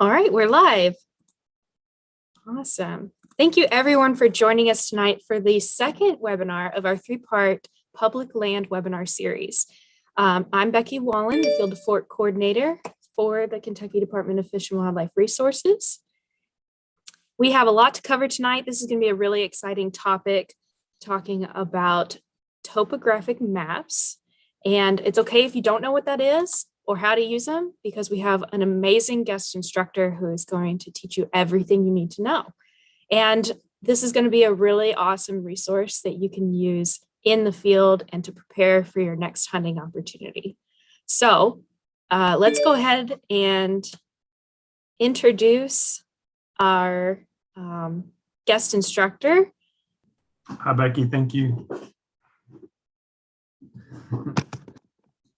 All right, we're live. Awesome. Thank you everyone for joining us tonight for the second webinar of our three-part public land webinar series. I'm Becky Wallen, the Field to Fork Coordinator for the Kentucky Department of Fish and Wildlife Resources. We have a lot to cover tonight. This is going to be a really exciting topic, talking about topographic maps. And it's okay if you don't know what that is or how to use them, because we have an amazing guest instructor who is going to teach you everything you need to know. And this is going to be a really awesome resource that you can use in the field and to prepare for your next hunting opportunity. So let's go ahead and introduce our guest instructor. Hi, Becky. Thank you.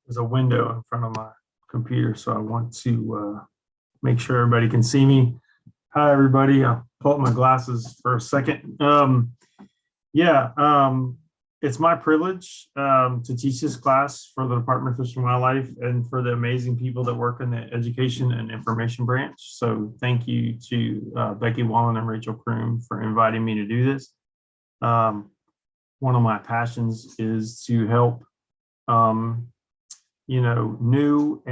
There's a window in front of my computer, so I want to make sure everybody can see me. Hi, everybody. I'll pull up my glasses for a second. It's my privilege to teach this class for the Department of Fish and Wildlife and for the amazing people that work in the Education and Information branch. So thank you to Becky Wallen and Rachel Kroom for inviting me to do this. One of my passions is to help new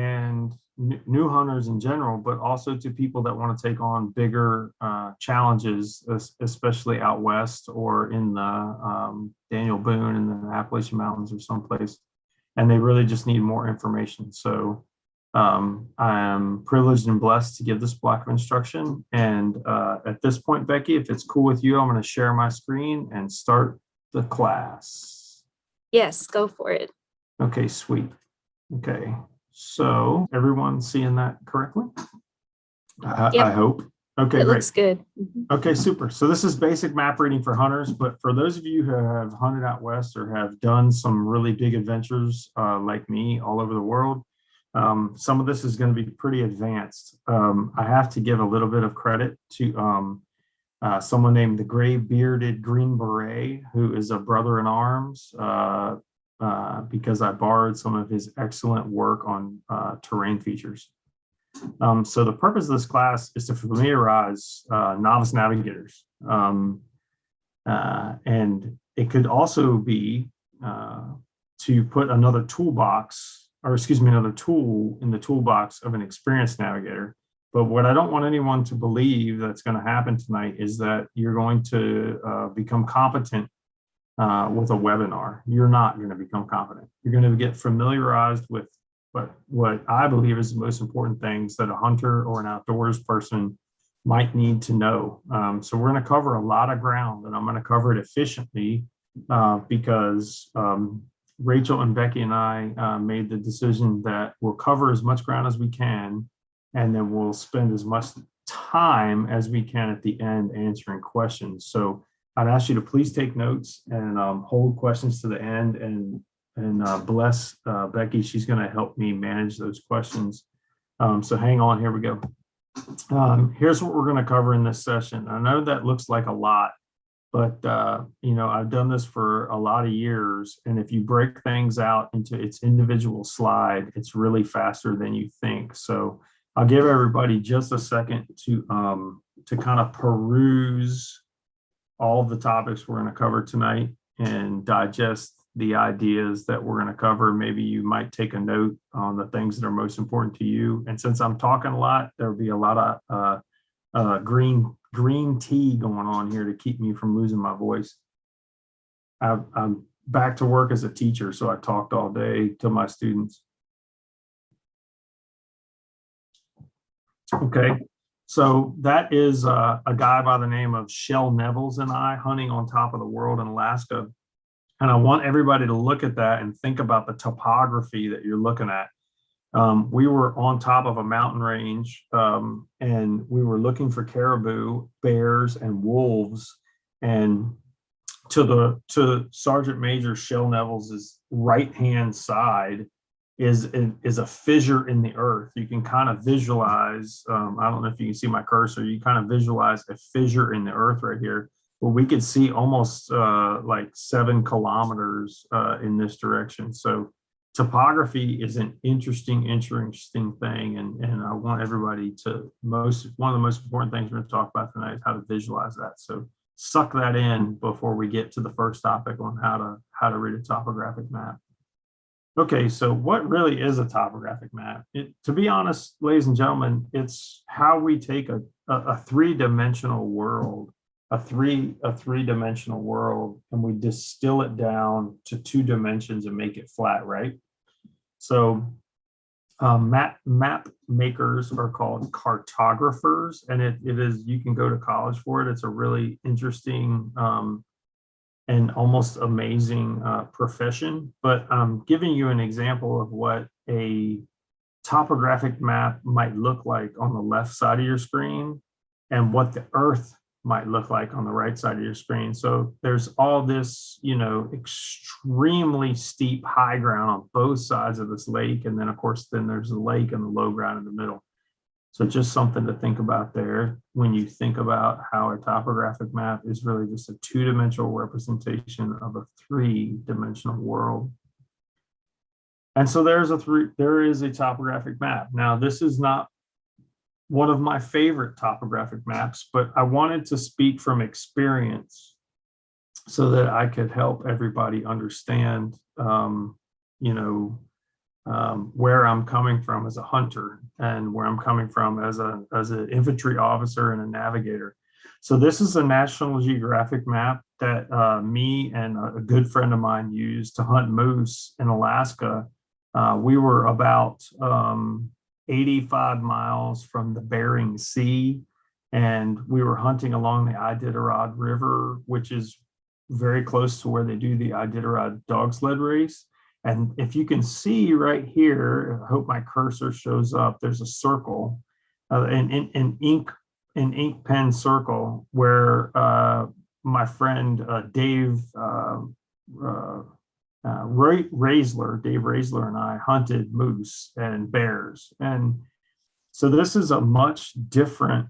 hunters in general, but also to people that want to take on bigger challenges, especially out west or in the Daniel Boone in the Appalachian Mountains or someplace, and they really just need more information. So I am privileged and blessed to give this block of instruction. And at this point, Becky, if it's cool with you, I'm going to share my screen and start the class. Yes, go for it. Okay, sweet. Okay, so everyone's seeing that correctly? Yep. I hope. Okay, it looks good. Okay, super. So this is basic map reading for hunters, but for those of you who have hunted out west or have done some really big adventures like me all over the world, some of this is going to be pretty advanced. I have to give a little bit of credit to someone named the Gray Bearded Green Beret, who is a brother in arms, because I borrowed some of his excellent work on terrain features. So the purpose of this class is to familiarize novice navigators. And it could also be to put another toolbox, or excuse me, another tool in the toolbox of an experienced navigator. But what I don't want anyone to believe that's going to happen tonight is that you're going to become competent with a webinar. You're not going to become competent. You're going to get familiarized with what I believe is the most important things that a hunter or an outdoors person might need to know. So we're going to cover a lot of ground, and I'm going to cover it efficiently because Rachel and Becky and I made the decision that we'll cover as much ground as we can, and then we'll spend as much time as we can at the end answering questions. So I'd ask you to please take notes and hold questions to the end, and bless Becky. She's going to help me manage those questions. So hang on, here we go. Here's what we're going to cover in this session. I know that looks like a lot, but I've done this for a lot of years, and if you break things out into its individual slide, it's really faster than you think. So I'll give everybody just a second to kind of peruse all of the topics we're going to cover tonight and digest the ideas that we're going to cover. Maybe you might take a note on the things that are most important to you. And since I'm talking a lot, there'll be a lot of green tea going on here to keep me from losing my voice. I'm back to work as a teacher, so I talked all day to my students. Okay. So that is a guy by the name of Shel Nevels and I hunting on top of the world in Alaska. And I want everybody to look at that and think about the topography that you're looking at. We were on top of a mountain range and we were looking for caribou, bears, and wolves. And to Sergeant Major Shel Nevels' right-hand side is a fissure in the earth. You can kind of visualize, I don't know if you can see my cursor, you kind of visualize a fissure in the earth right here. Well, we could see almost like 7 kilometers in this direction. So topography is an interesting thing. And I want everybody to one of the most important things we're going to talk about tonight is how to visualize that. So suck that in before we get to the first topic on how to read a topographic map. Okay, so what really is a topographic map? To be honest, ladies and gentlemen, it's how we take a three-dimensional world, a three-dimensional world, and we distill it down to 2 dimensions and make it flat, right? So map makers are called cartographers, and it is, you can go to college for it. It's a really interesting and almost amazing profession. But I'm giving you an example of what a topographic map might look like on the left side of your screen and what the earth might look like on the right side of your screen. So there's all this, extremely steep high ground on both sides of this lake. And then of course, then there's the lake and the low ground in the middle. So just something to think about there when you think about how a topographic map is really just a 2-dimensional representation of a 3-dimensional world. And so there is a topographic map. Now, this is not one of my favorite topographic maps, but I wanted to speak from experience so that I could help everybody understand, where I'm coming from as a hunter and where I'm coming from as an infantry officer and a navigator. So this is a National Geographic map that me and a good friend of mine used to hunt moose in Alaska. We were about 85 miles from the Bering Sea, and we were hunting along the Iditarod River, which is very close to where they do the Iditarod dog sled race. And if you can see right here, I hope my cursor shows up, there's a circle, an ink pen circle where my friend Dave Raisler and I hunted moose and bears. And so this is a much different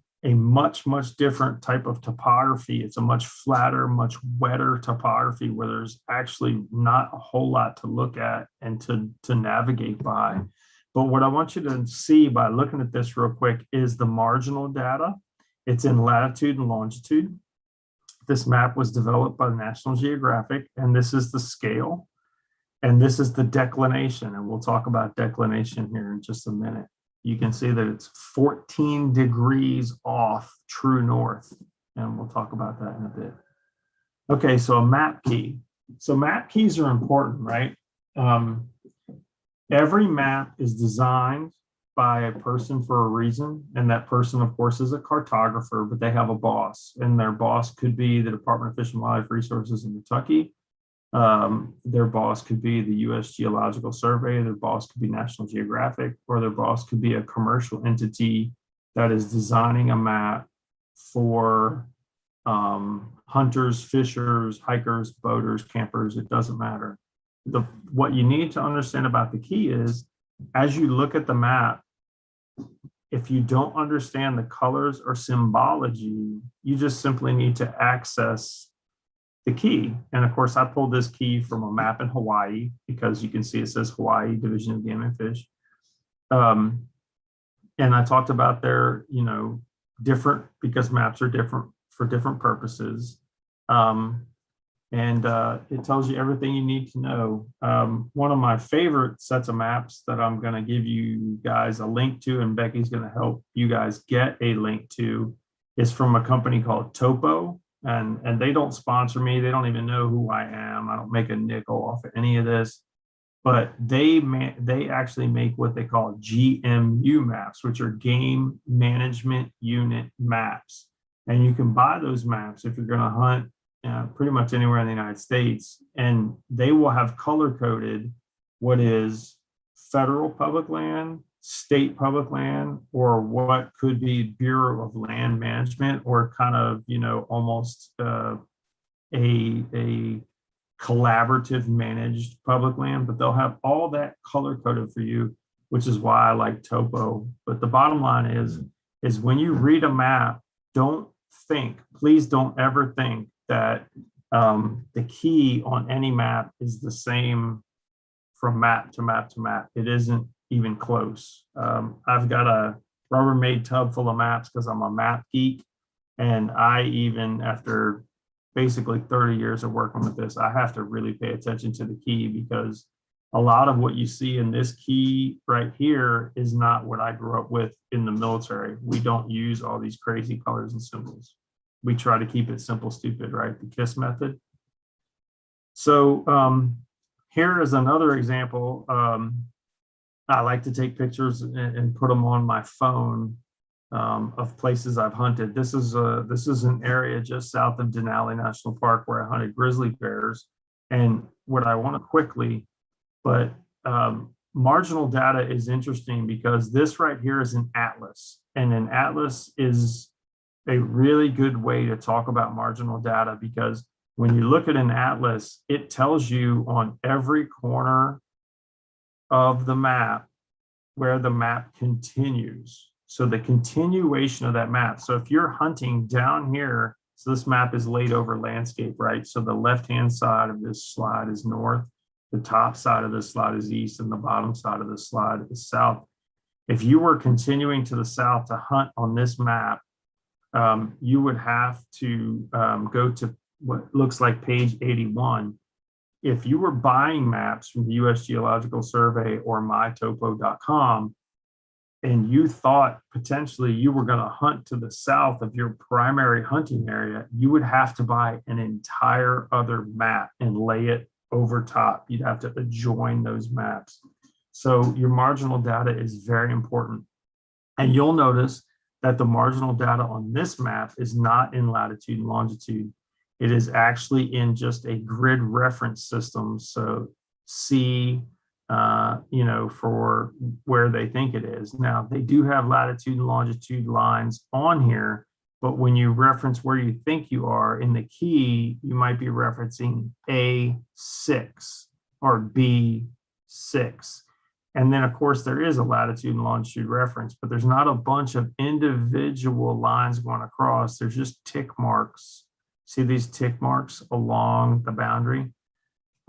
type of topography. It's a much flatter, much wetter topography where there's actually not a whole lot to look at and to navigate by. But what I want you to see by looking at this real quick is the marginal data. It's in latitude and longitude. This map was developed by the National Geographic, and this is the scale. And this is the declination, and we'll talk about declination here in just a minute. You can see that it's 14 degrees off true north, and we'll talk about that in a bit. Okay, so a map key. So map keys are important, right? Every map is designed by a person for a reason, and that person, of course, is a cartographer, but they have a boss, and their boss could be the Department of Fish and Wildlife Resources in Kentucky. Their boss could be the U.S. Geological Survey, their boss could be National Geographic, or their boss could be a commercial entity that is designing a map for hunters, fishers, hikers, boaters, campers. It doesn't matter. What you need to understand about the key is, as you look at the map, if you don't understand the colors or symbology, you just simply need to access the key. And of course, I pulled this key from a map in Hawaii because you can see it says Hawaii Division of Game and Fish. And I talked about their, different, because maps are different for different purposes. And it tells you everything you need to know. One of my favorite sets of maps that I'm going to give you guys a link to, and Becky's going to help you guys get a link to, is from a company called Topo. And they don't sponsor me. They don't even know who I am. I don't make a nickel off of any of this. But they actually make what they call GMU maps, which are Game Management Unit maps. And you can buy those maps if you're going to hunt pretty much anywhere in the United States, and they will have color coded what is federal public land, state public land, or what could be Bureau of Land Management, or kind of, almost a collaborative managed public land, but they'll have all that color coded for you, which is why I like Topo. But the bottom line is when you read a map, please don't ever think that the key on any map is the same from map to map to map. It isn't even close. I've got a Rubbermaid tub full of maps because I'm a map geek. And I even, after basically 30 years of working with this, I have to really pay attention to the key, because a lot of what you see in this key right here is not what I grew up with in the military. We don't use all these crazy colors and symbols. We try to keep it simple, stupid, right? The KISS method. So here is another example. I like to take pictures and put them on my phone of places I've hunted. This is an area just south of Denali National Park where I hunted grizzly bears. And what I want to quickly, but marginal data is interesting because this right here is an atlas, and an atlas is a really good way to talk about marginal data, because when you look at an atlas, it tells you on every corner of the map where the map continues. So the continuation of that map. So if you're hunting down here, so this map is laid over landscape, right? So the left-hand side of this slide is north, the top side of this slide is east, and the bottom side of this slide is south. If you were continuing to the south to hunt on this map, you would have to go to what looks like page 81. If you were buying maps from the US Geological Survey or mytopo.com, and you thought potentially you were going to hunt to the south of your primary hunting area, you would have to buy an entire other map and lay it over top. You'd have to adjoin those maps. So your marginal data is very important. And you'll notice that the marginal data on this map is not in latitude and longitude. It is actually in just a grid reference system. So C, for where they think it is. Now, they do have latitude and longitude lines on here, but when you reference where you think you are in the key, you might be referencing A6 or B6. And then, of course, there is a latitude and longitude reference, but there's not a bunch of individual lines going across. There's just tick marks. See these tick marks along the boundary?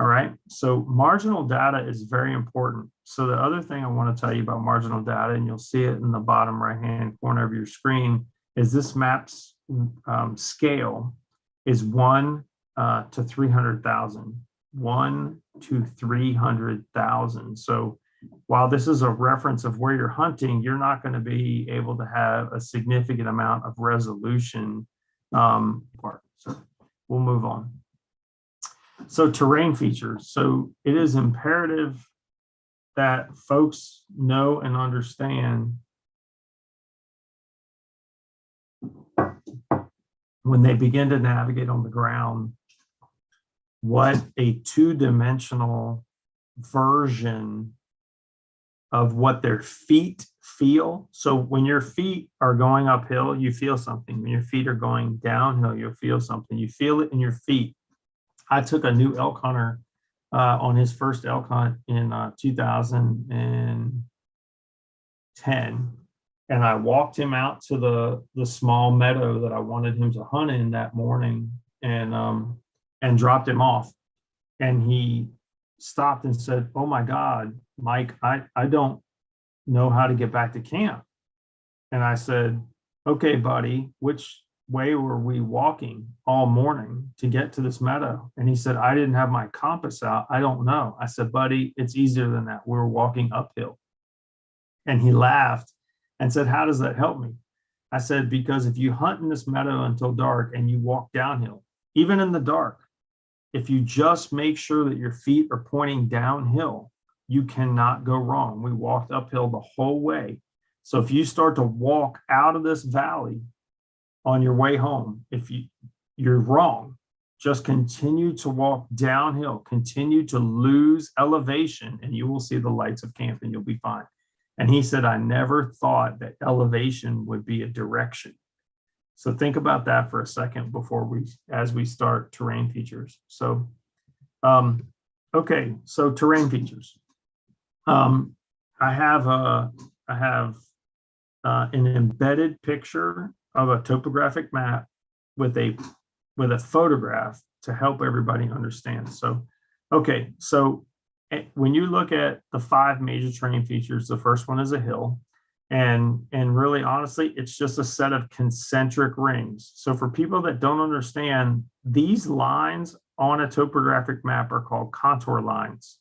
All right, so marginal data is very important. So the other thing I want to tell you about marginal data, and you'll see it in the bottom right-hand corner of your screen, is this map's scale is 1 to 300,000. 1 to 300,000. So while this is a reference of where you're hunting, you're not going to be able to have a significant amount of resolution. So we'll move on. So terrain features. So it is imperative that folks know and understand when they begin to navigate on the ground what a two-dimensional version of what their feet feel. So when your feet are going uphill, you feel something. When your feet are going downhill, you'll feel something. You feel it in your feet. I took a new elk hunter on his first elk hunt in 2010, and I walked him out to the small meadow that I wanted him to hunt in that morning, and dropped him off. And he stopped and said, "Oh my God, Mike, I don't know how to get back to camp." And I said, "Okay, buddy, which way were we walking all morning to get to this meadow?" And he said, "I didn't have my compass out. I don't know." I said, "Buddy, it's easier than that. We're walking uphill." And he laughed and said, "How does that help me?" I said, "Because if you hunt in this meadow until dark and you walk downhill, even in the dark, if you just make sure that your feet are pointing downhill, you cannot go wrong." We walked uphill the whole way. So if you start to walk out of this valley on your way home, if you're wrong, just continue to walk downhill, continue to lose elevation, and you will see the lights of camp and you'll be fine. And he said, "I never thought that elevation would be a direction." So think about that for a second as we start terrain features. So, okay, so terrain features. I have an embedded picture of a topographic map with a photograph to help everybody understand. So, okay, so when you look at the 5 major terrain features, the first one is a hill. And really, honestly, it's just a set of concentric rings. So for people that don't understand, these lines on a topographic map are called contour lines.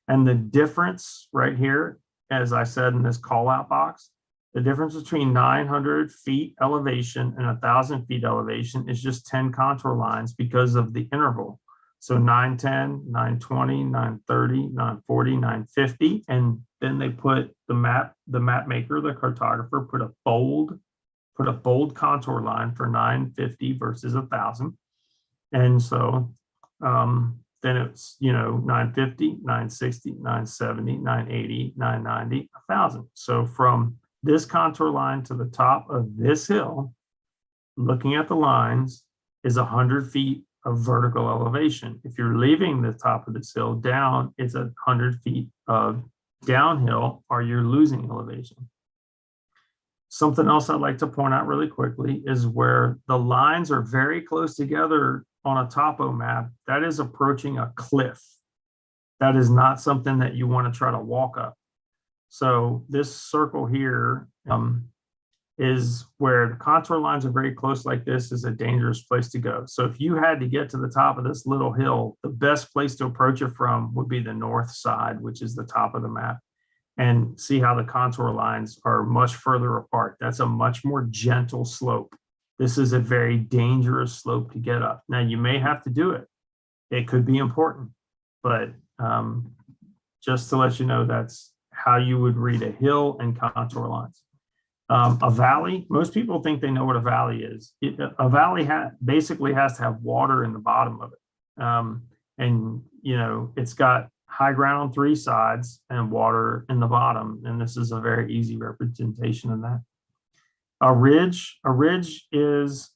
And the difference right here, as I said in this call out box, the difference between 900 feet elevation and 1,000 feet elevation is just 10 contour lines because of the interval. So 910, 920, 930, 940, 950. And then they put the map maker, the cartographer, put a bold contour line for 950 versus 1,000. And so then it's, 950, 960, 970, 980, 990, 1,000. So from this contour line to the top of this hill, looking at the lines, is 100 feet of vertical elevation. If you're leaving the top of this hill down, it's 100 feet of downhill, or you're losing elevation. Something else I'd like to point out really quickly is where the lines are very close together on a topo map, that is approaching a cliff. That is not something that you want to try to walk up. So this circle here is where the contour lines are very close like this, is a dangerous place to go. So if you had to get to the top of this little hill, the best place to approach it from would be the north side, which is the top of the map. And see how the contour lines are much further apart. That's a much more gentle slope. This is a very dangerous slope to get up. Now, you may have to do it. It could be important, but just to let you know, that's how you would read a hill and contour lines. A valley, most people think they know what a valley is. A valley basically has to have water in the bottom of it. And, it's got high ground on 3 sides and water in the bottom. And this is a very easy representation of that. A ridge is,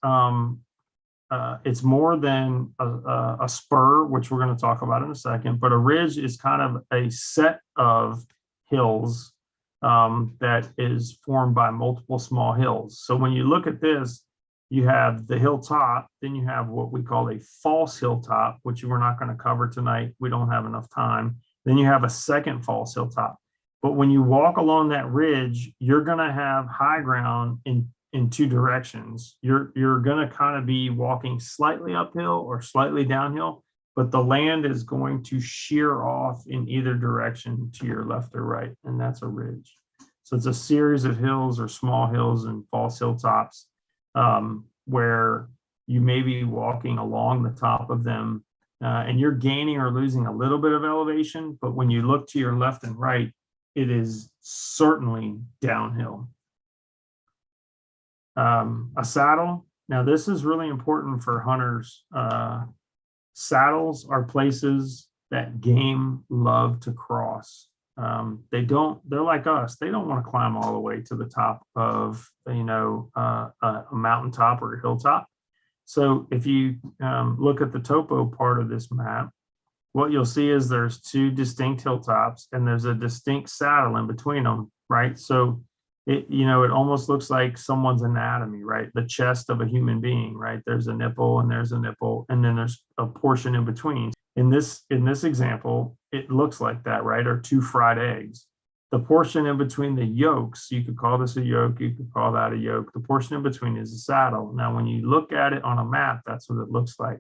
it's more than a spur, which we're going to talk about in a second, but a ridge is kind of a set of hills that is formed by multiple small hills. So when you look at this, you have the hilltop, then you have what we call a false hilltop, which we're not going to cover tonight. We don't have enough time. Then you have a second false hilltop. But when you walk along that ridge, you're going to have high ground in 2 directions. You're going to kind of be walking slightly uphill or slightly downhill, but the land is going to shear off in either direction to your left or right, and that's a ridge. So it's a series of hills or small hills and false hilltops where you may be walking along the top of them and you're gaining or losing a little bit of elevation, but when you look to your left and right, it is certainly downhill. A saddle. Now, this is really important for hunters. Saddles are places that game love to cross. They're like us. They don't want to climb all the way to the top of, a mountaintop or a hilltop. So if you look at the topo part of this map, what you'll see is there's 2 distinct hilltops and there's a distinct saddle in between them, right? So it almost looks like someone's anatomy, right? The chest of a human being, right? There's a nipple and there's a nipple, and then there's a portion in between. In this example, it looks like that, right? Or 2 fried eggs. The portion in between the yolks, you could call this a yoke, you could call that a yoke. The portion in between is a saddle. Now, when you look at it on a map, that's what it looks like.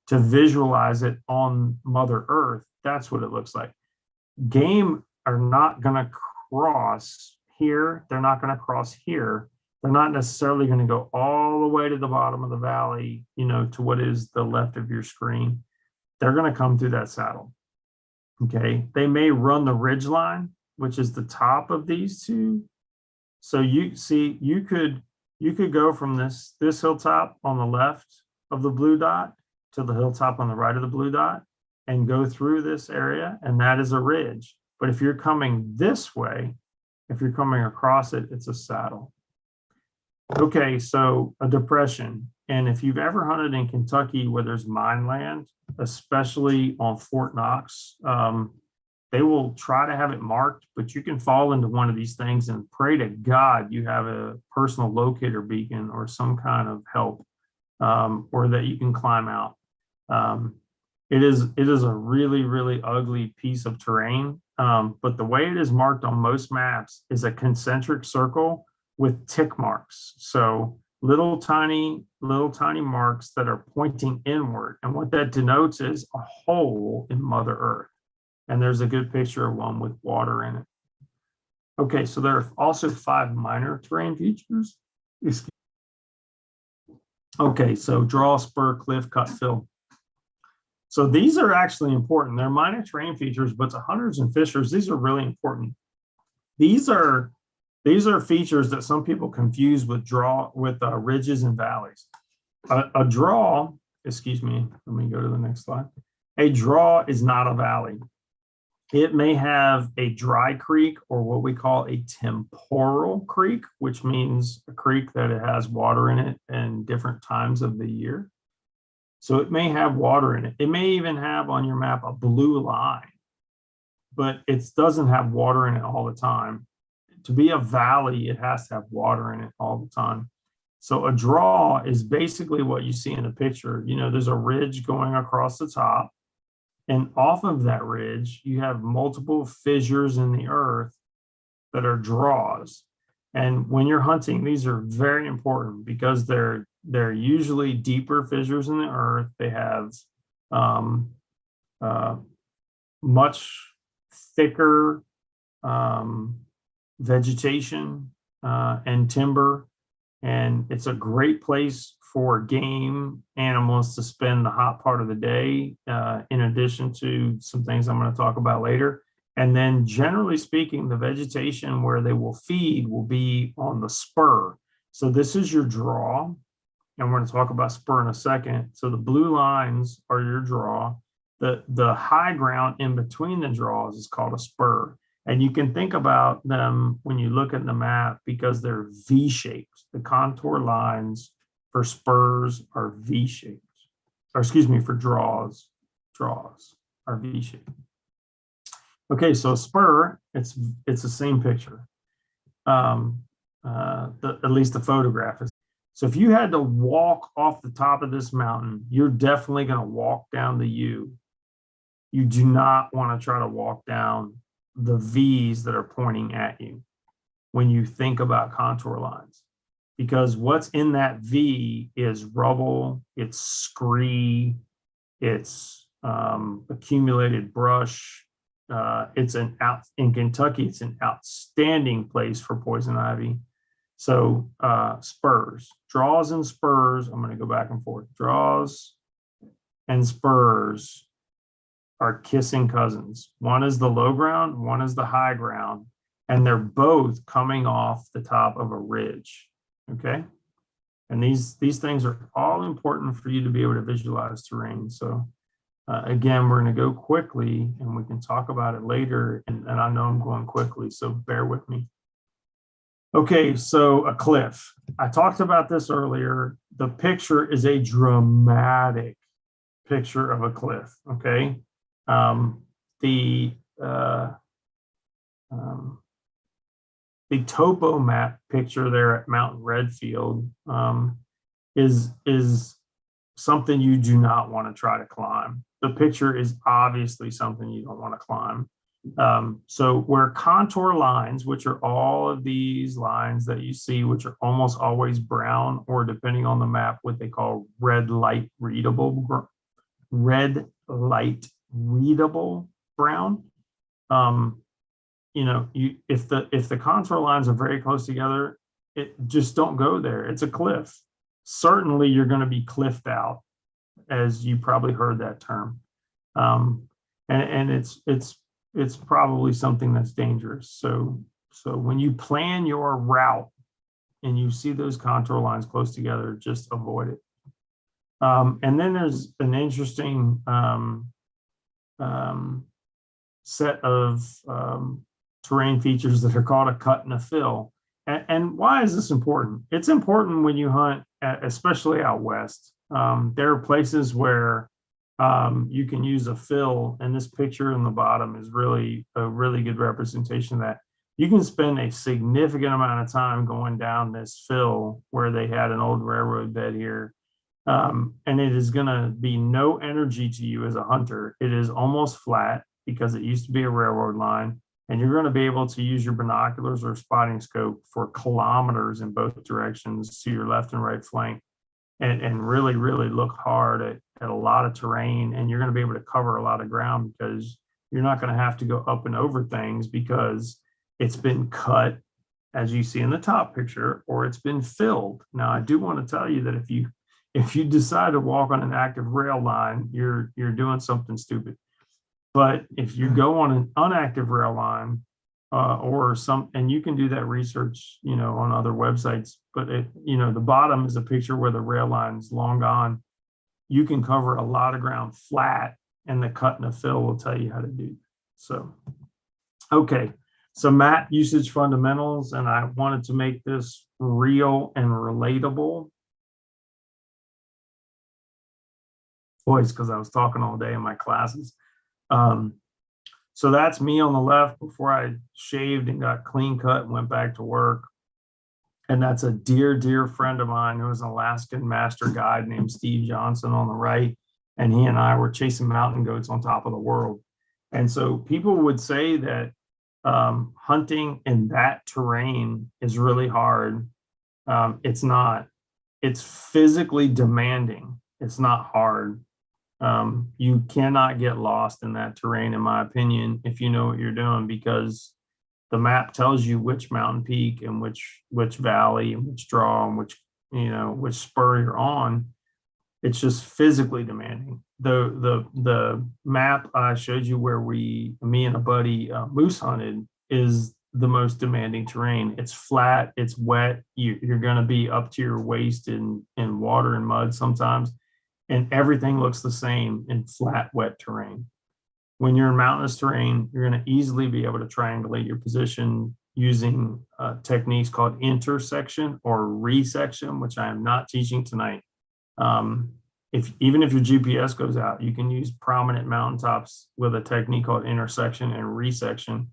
To visualize it on Mother Earth, that's what it looks like. Game are not going to cross here. They're not going to cross here. They're not necessarily going to go all the way to the bottom of the valley, to what is the left of your screen. They're going to come through that saddle. Okay. They may run the ridge line, which is the top of these 2. So you see, you could go from this hilltop on the left of the blue dot to the hilltop on the right of the blue dot and go through this area, and that is a ridge. But if you're coming this way, if you're coming across it, it's a saddle. Okay, so a depression. And if you've ever hunted in Kentucky where there's mine land, especially on Fort Knox, they will try to have it marked, but you can fall into one of these things and pray to God you have a personal locator beacon or some kind of help, or that you can climb out. it is a really, really ugly piece of terrain. But the way it is marked on most maps is a concentric circle with tick marks. So little tiny marks that are pointing inward. And what that denotes is a hole in Mother Earth. And there's a good picture of one with water in it. Okay, so there are also 5 minor terrain features. Okay, so draw, spur, cliff, cut, fill. So these are actually important. They're minor terrain features, but to hunters and fishers, these are really important. These are features that some people confuse with ridges and valleys. A draw, excuse me, let me go to the next slide. A draw is not a valley. It may have a dry creek or what we call a temporal creek, which means a creek that it has water in it in different times of the year. So it may have water in it. It may even have on your map a blue line, but it doesn't have water in it all the time. To be a valley, it has to have water in it all the time. So a draw is basically what you see in the picture. You know, there's a ridge going across the top, and off of that ridge, you have multiple fissures in the earth that are draws. And when you're hunting, these are very important because they're usually deeper fissures in the earth. They have much thicker vegetation and timber, and it's a great place for game animals to spend the hot part of the day, in addition to some things I'm going to talk about later. And then generally speaking, the vegetation where they will feed will be on the spur. So this is your draw, and we're going to talk about spur in a second. So the blue lines are your draw. The high ground in between the draws is called a spur. And you can think about them when you look at the map because they're V-shaped. The contour lines for spurs are V-shaped. Or excuse me, for draws are V-shaped. Okay, so spur, it's the same picture. At least the photograph is. So if you had to walk off the top of this mountain, you're definitely going to walk down the U. You do not want to try to walk down the V's that are pointing at you when you think about contour lines, because what's in that V is rubble, it's scree, it's accumulated brush. In Kentucky, it's an outstanding place for poison ivy. So spurs, draws and spurs, I'm going to go back and forth. Draws and spurs are kissing cousins. One is the low ground, one is the high ground, and they're both coming off the top of a ridge. Okay. And these things are all important for you to be able to visualize terrain. So again, we're going to go quickly and we can talk about it later. And I know I'm going quickly, so bear with me. Okay, so a cliff. I talked about this earlier. The picture is a dramatic picture of a cliff. Okay. The topo map picture there at Mount Redfield is something you do not want to try to climb. The picture is obviously something you don't want to climb. So where contour lines, which are all of these lines that you see, which are almost always brown, or depending on the map, what they call red light readable brown. If the contour lines are very close together, just don't go there. It's a cliff. Certainly you're going to be cliffed out, as you probably heard that term. And it's probably something that's dangerous. So when you plan your route and you see those contour lines close together, just avoid it. And then there's an interesting set of terrain features that are called a cut and a fill. And why is this important? It's important when you hunt, especially out west. There are places where you can use a fill, and this picture in the bottom is really a really good representation of that. You can spend a significant amount of time going down this fill where they had an old railroad bed here, And it is going to be no energy to you as a hunter. It is almost flat because it used to be a railroad line, and you're going to be able to use your binoculars or spotting scope for kilometers in both directions to your left and right flank, and really, really look hard at a lot of terrain. And you're going to be able to cover a lot of ground because you're not going to have to go up and over things because it's been cut, as you see in the top picture, or it's been filled. Now, I do want to tell you that if you decide to walk on an active rail line, you're doing something stupid. But if you go on an unactive rail line, and you can do that research, on other websites, but the bottom is a picture where the rail line's long gone. You can cover a lot of ground flat, and the cut and the fill will tell you how to do. So, okay. So map usage fundamentals, and I wanted to make this real and relatable. Boys, because I was talking all day in my classes. So that's me on the left before I shaved and got clean cut and went back to work. And that's a dear, dear friend of mine who is an Alaskan master guide named Steve Johnson on the right. And he and I were chasing mountain goats on top of the world. And so people would say that hunting in that terrain is really hard. It's not. It's physically demanding. It's not hard. You cannot get lost in that terrain, in my opinion, if you know what you're doing, because the map tells you which mountain peak and which valley and which draw and which spur you're on. It's just physically demanding. The map I showed you where me and a buddy moose hunted is the most demanding terrain. It's flat, it's wet. You're going to be up to your waist in water and mud sometimes. And everything looks the same in flat, wet terrain. When you're in mountainous terrain, you're going to easily be able to triangulate your position using techniques called intersection or resection, which I am not teaching tonight. Even if your GPS goes out, you can use prominent mountaintops with a technique called intersection and resection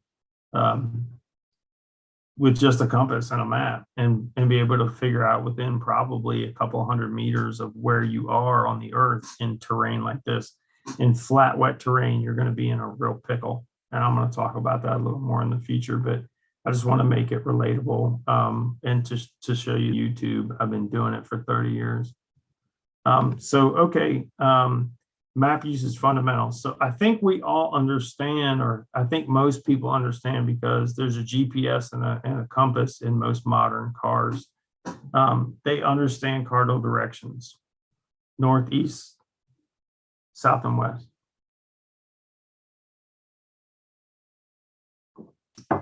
with just a compass and a map, and be able to figure out within probably a couple hundred meters of where you are on the earth in terrain like this. In flat, wet terrain, you're going to be in a real pickle. And I'm going to talk about that a little more in the future, but I just want to make it relatable and to show you YouTube. I've been doing it for 30 years. Map usage fundamentals. So I think we all understand, or I think most people understand, because there's a GPS and a compass in most modern cars. They understand cardinal directions: northeast, south, and west.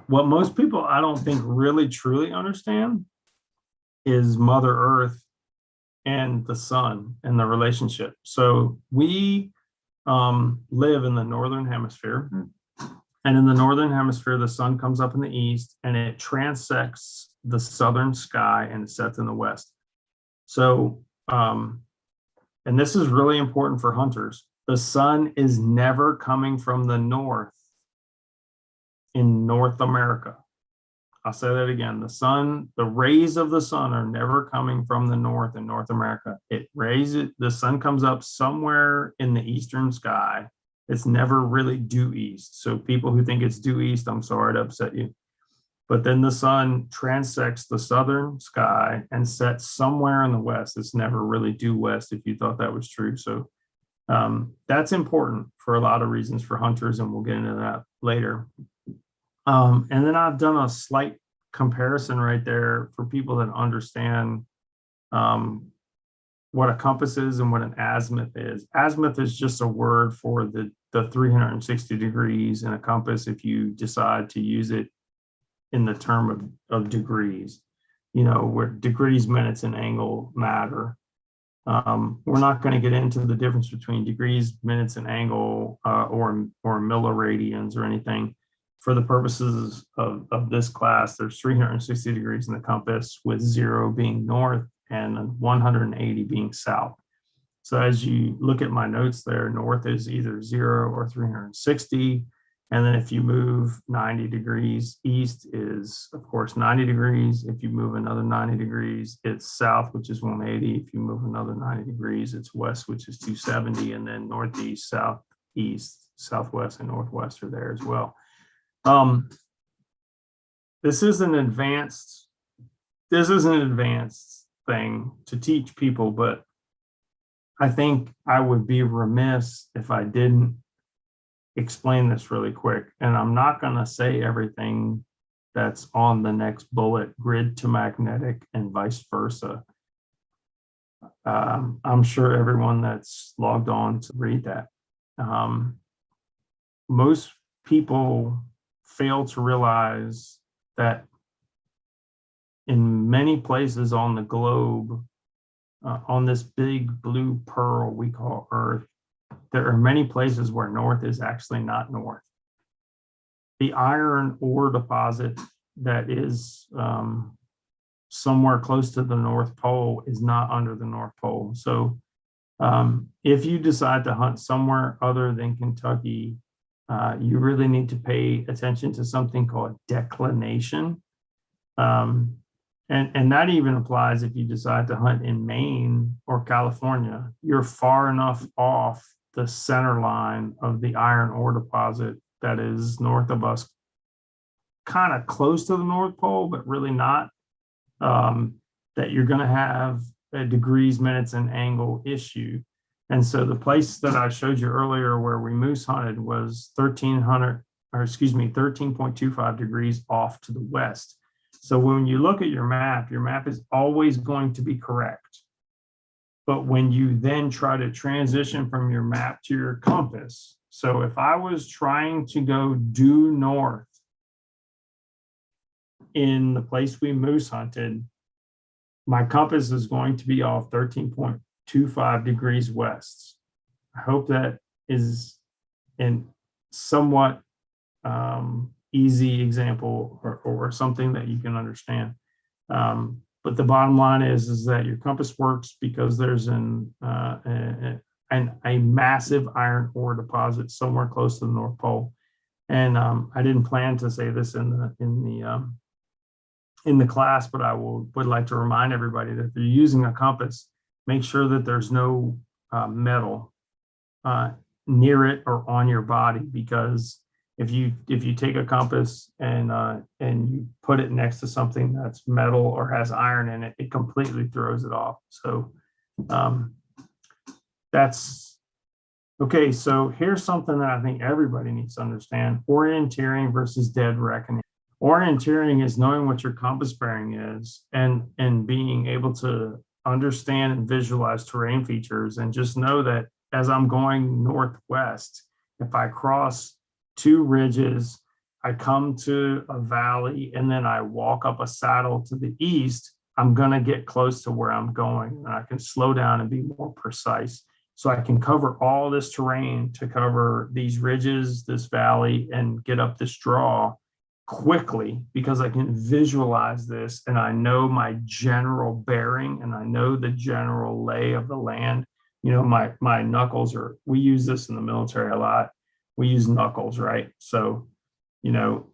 What most people, I don't think, really truly understand is Mother Earth and the sun and the relationship. So we live in the northern hemisphere, and in the northern hemisphere, the sun comes up in the east and it transects the southern sky and it sets in the west. So, and this is really important for hunters. The sun is never coming from the north in North America. I'll say that again. The rays of the sun are never coming from the north in North America. The sun comes up somewhere in the eastern sky. It's never really due east. So people who think it's due east, I'm sorry to upset you. But then the sun transects the southern sky and sets somewhere in the west. It's never really due west, if you thought that was true. So that's important for a lot of reasons for hunters, and we'll get into that later. And then I've done a slight comparison right there for people that understand what a compass is and what an azimuth is. Azimuth is just a word for the 360 degrees in a compass if you decide to use it in the term of degrees, where degrees, minutes, and angle matter. We're not going to get into the difference between degrees, minutes, and angle or milliradians or anything. For the purposes of this class, there's 360 degrees in the compass, with 0 being north and 180 being south. So as you look at my notes there, north is either 0 or 360, And then if you move 90 degrees east is, of course, 90 degrees. If you move another 90 degrees, it's south, which is 180. If you move another 90 degrees, it's west, which is 270. And then northeast, southeast, southwest, and northwest are there as well. This is an advanced thing to teach people, but I think I would be remiss if I didn't explain this really quick. And I'm not going to say everything that's on the next bullet, grid to magnetic and vice versa. I'm sure everyone that's logged on to read that. Most people fail to realize that in many places on the globe, on this big blue pearl we call Earth, there are many places where north is actually not north. The iron ore deposit that is somewhere close to the North Pole is not under the North Pole. So if you decide to hunt somewhere other than Kentucky, you really need to pay attention to something called declination. And that even applies if you decide to hunt in Maine or California. You're far enough off the center line of the iron ore deposit that is north of us, kind of close to the North Pole, but really not, that you're going to have a degrees, minutes, and angle issue. And so the place that I showed you earlier where we moose hunted was 13.25 degrees off to the west. So when you look at your map is always going to be correct. But when you then try to transition from your map to your compass, so if I was trying to go due north in the place we moose hunted, my compass is going to be off 13.25 degrees west. I hope that is in somewhat easy example or something that you can understand. But the bottom line is that your compass works because there's a massive iron ore deposit somewhere close to the North Pole. And I didn't plan to say this in the class, but I would like to remind everybody that if you're using a compass, make sure that there's no metal near it or on your body, because if you take a compass and you put it next to something that's metal or has iron in it, it completely throws it off. So that's okay. So here's something that I think everybody needs to understand: orienteering versus dead reckoning. Orienteering is knowing what your compass bearing is and being able to understand and visualize terrain features, and just know that as I'm going northwest, if I cross two ridges, I come to a valley, and then I walk up a saddle to the east, I'm going to get close to where I'm going, and I can slow down and be more precise. So I can cover all this terrain to cover these ridges, this valley, and get up this draw quickly, because I can visualize this and I know my general bearing and I know the general lay of the land. You know, my knuckles are, we use this in the military a lot. We use knuckles, right? So, you know,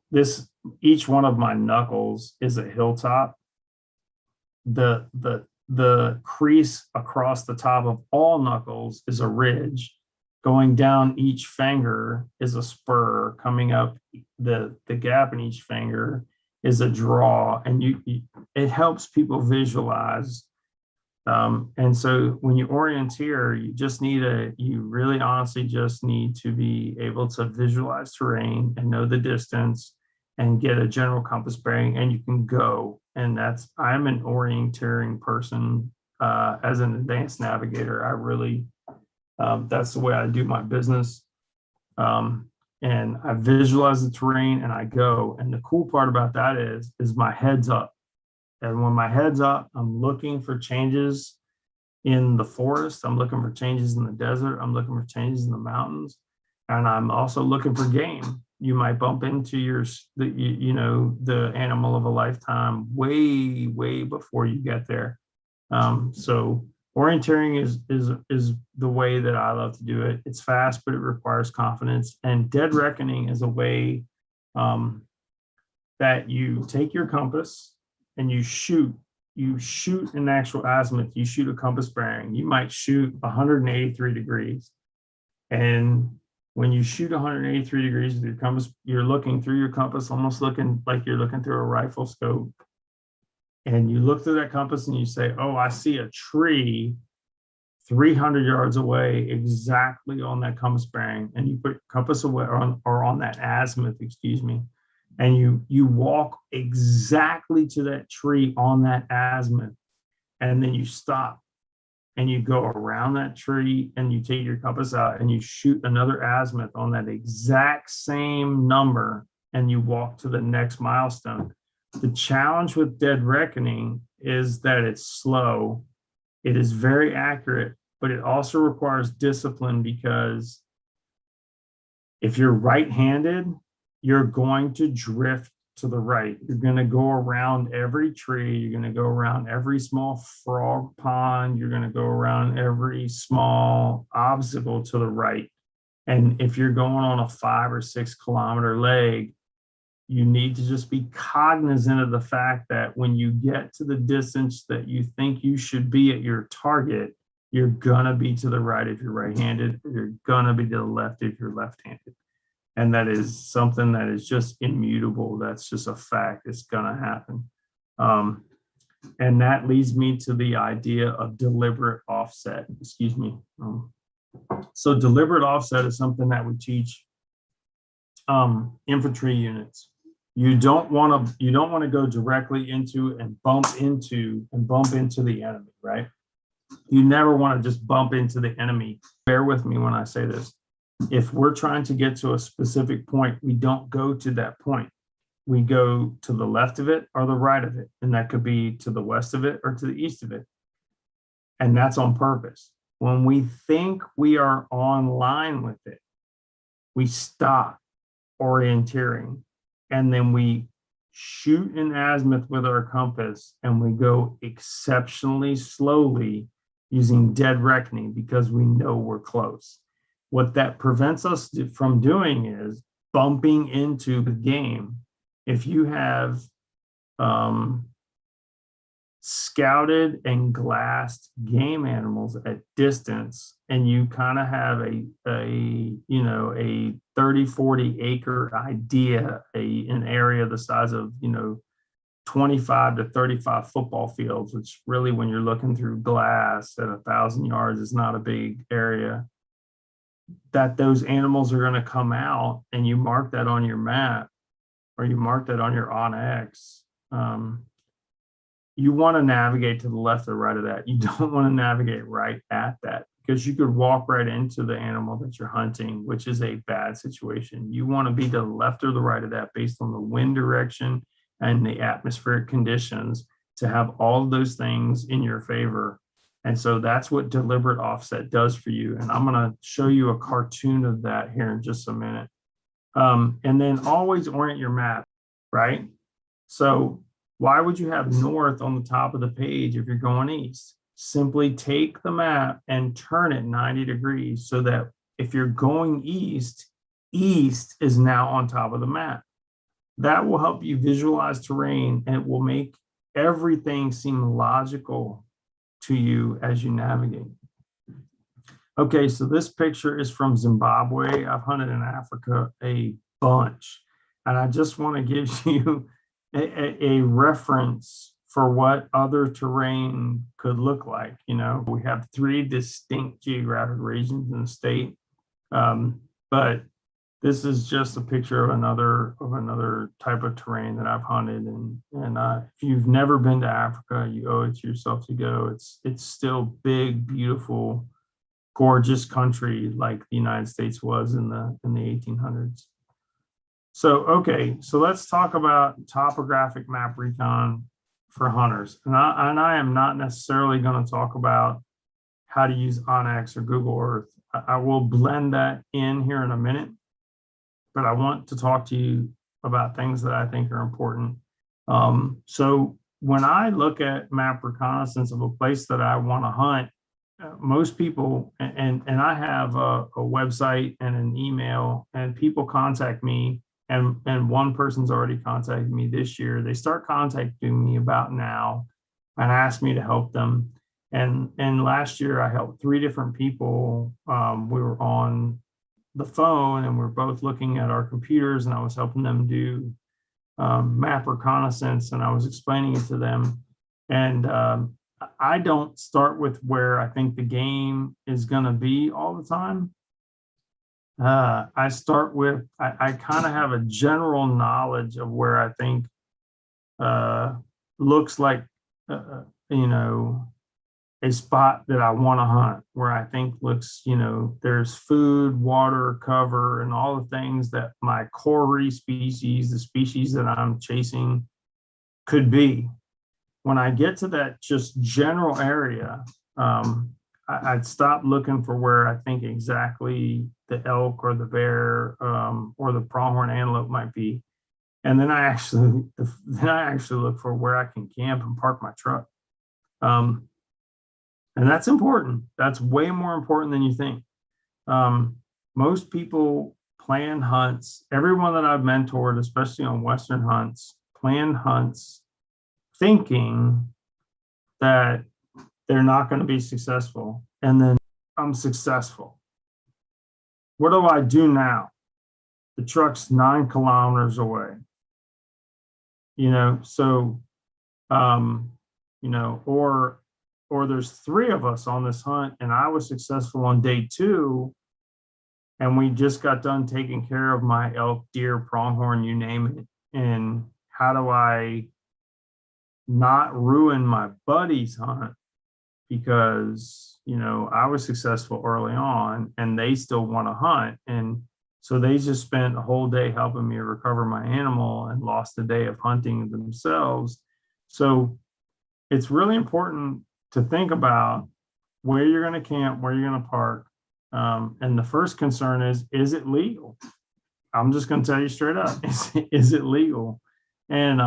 each one of my knuckles is a hilltop. The crease across the top of all knuckles is a ridge. Going down each finger is a spur. Coming up the gap in each finger is a draw. And it helps people visualize. And so when you orienteer, you really honestly just need to be able to visualize terrain and know the distance and get a general compass bearing, and you can go. And I'm an orienteering person. As an advanced navigator, I really, that's the way I do my business. And I visualize the terrain and I go. And the cool part about that is my head's up. And when my head's up, I'm looking for changes in the forest. I'm looking for changes in the desert. I'm looking for changes in the mountains. And I'm also looking for game. You might bump into the animal of a lifetime way, way before you get there. So Orienteering is the way that I love to do it. It's fast, but it requires confidence. And dead reckoning is a way that you take your compass and you shoot an actual azimuth. You shoot a compass bearing. You might shoot 183 degrees. And when you shoot 183 degrees with your compass, you're looking through your compass, almost looking like you're looking through a rifle scope. And you look through that compass and you say, oh, I see a tree 300 yards away, exactly on that compass bearing. And you put compass away or on that azimuth, excuse me. And you walk exactly to that tree on that azimuth. And then you stop and you go around that tree and you take your compass out and you shoot another azimuth on that exact same number and you walk to the next milestone. The challenge with dead reckoning is that it's slow. It is very accurate, but it also requires discipline because if you're right-handed, you're going to drift to the right. You're going to go around every tree. You're going to go around every small frog pond. You're going to go around every small obstacle to the right. And if you're going on a 5 or 6 kilometer leg, you need to just be cognizant of the fact that when you get to the distance that you think you should be at your target, you're going to be to the right if you're right-handed, or you're going to be to the left if you're left-handed. And that is something that is just immutable. That's just a fact. It's going to happen. And that leads me to the idea of deliberate offset. Excuse me. So deliberate offset is something that we teach infantry units. You don't want to go directly into and bump into the enemy, right? You never want to just bump into the enemy. Bear with me when I say this. If we're trying to get to a specific point, we don't go to that point. We go to the left of it or the right of it. And that could be to the west of it or to the east of it. And that's on purpose. When we think we are on line with it, we stop orienteering and then we shoot an azimuth with our compass and we go exceptionally slowly using dead reckoning because we know we're close. What that prevents us from doing is bumping into the game. If you have scouted and glassed game animals at distance and you kind of have a 30-40 acre idea, an area the size of 25 to 35 football fields, which really when you're looking through glass at 1,000 yards is not a big area, that those animals are going to come out, and you mark that on your map or you mark that on your OnX. You want to navigate to the left or right of that. You don't want to navigate right at that because you could walk right into the animal that you're hunting, which is a bad situation. You want to be to the left or the right of that based on the wind direction and the atmospheric conditions to have all of those things in your favor. And so that's what deliberate offset does for you. And I'm going to show you a cartoon of that here in just a minute. And then always orient your map, right? So why would you have north on the top of the page if you're going east? Simply take the map and turn it 90 degrees so that if you're going east, east is now on top of the map. That will help you visualize terrain and it will make everything seem logical to you as you navigate. Okay, so this picture is from Zimbabwe. I've hunted in Africa a bunch, and I just want to give you a reference for what other terrain could look like. We have 3 distinct geographic regions in the state, but this is just a picture of another type of terrain that I've hunted. And if you've never been to Africa, you owe it to yourself to go. It's still big, beautiful, gorgeous country like the United States was in the 1800s. So, okay, so let's talk about Topographic Map Recon for hunters. And I am not necessarily going to talk about how to use OnX or Google Earth. I will blend that in here in a minute, but I want to talk to you about things that I think are important. So when I look at map reconnaissance of a place that I want to hunt, most people, and I have a website and an email, and people contact me, and one person's already contacted me this year. They start contacting me about now and ask me to help them. And last year I helped three different people. We were on the phone and we're both looking at our computers, and I was helping them do map reconnaissance, and I was explaining it to them. And I don't start with where I think the game is going to be all the time. I start with, I kind of have a general knowledge of where I think looks like, you know, a spot that I want to hunt, where I think looks, you know, there's food, water, cover, and all the things that my core species, the species that I'm chasing, could be. When I get to that just general area, I'd stop looking for where I think exactly the elk or the bear or the pronghorn antelope might be, and then I actually look for where I can camp and park my truck. And that's important. That's way more important than you think. Most people plan hunts. Everyone that I've mentored, especially on Western hunts, plan hunts thinking that they're not going to be successful. And then I'm successful. What do I do now? The truck's 9 kilometers away. You know, so, you know, or there's 3 of us on this hunt and I was successful on day 2, and we just got done taking care of my elk, deer, pronghorn, you name it. And how do I not ruin my buddy's hunt because, you know, I was successful early on and they still want to hunt? And so they just spent a whole day helping me recover my animal and lost a day of hunting themselves. So it's really important to think about where you're going to camp, where you're going to park. And the first concern is it legal? I'm just going to tell you straight up, is it legal? And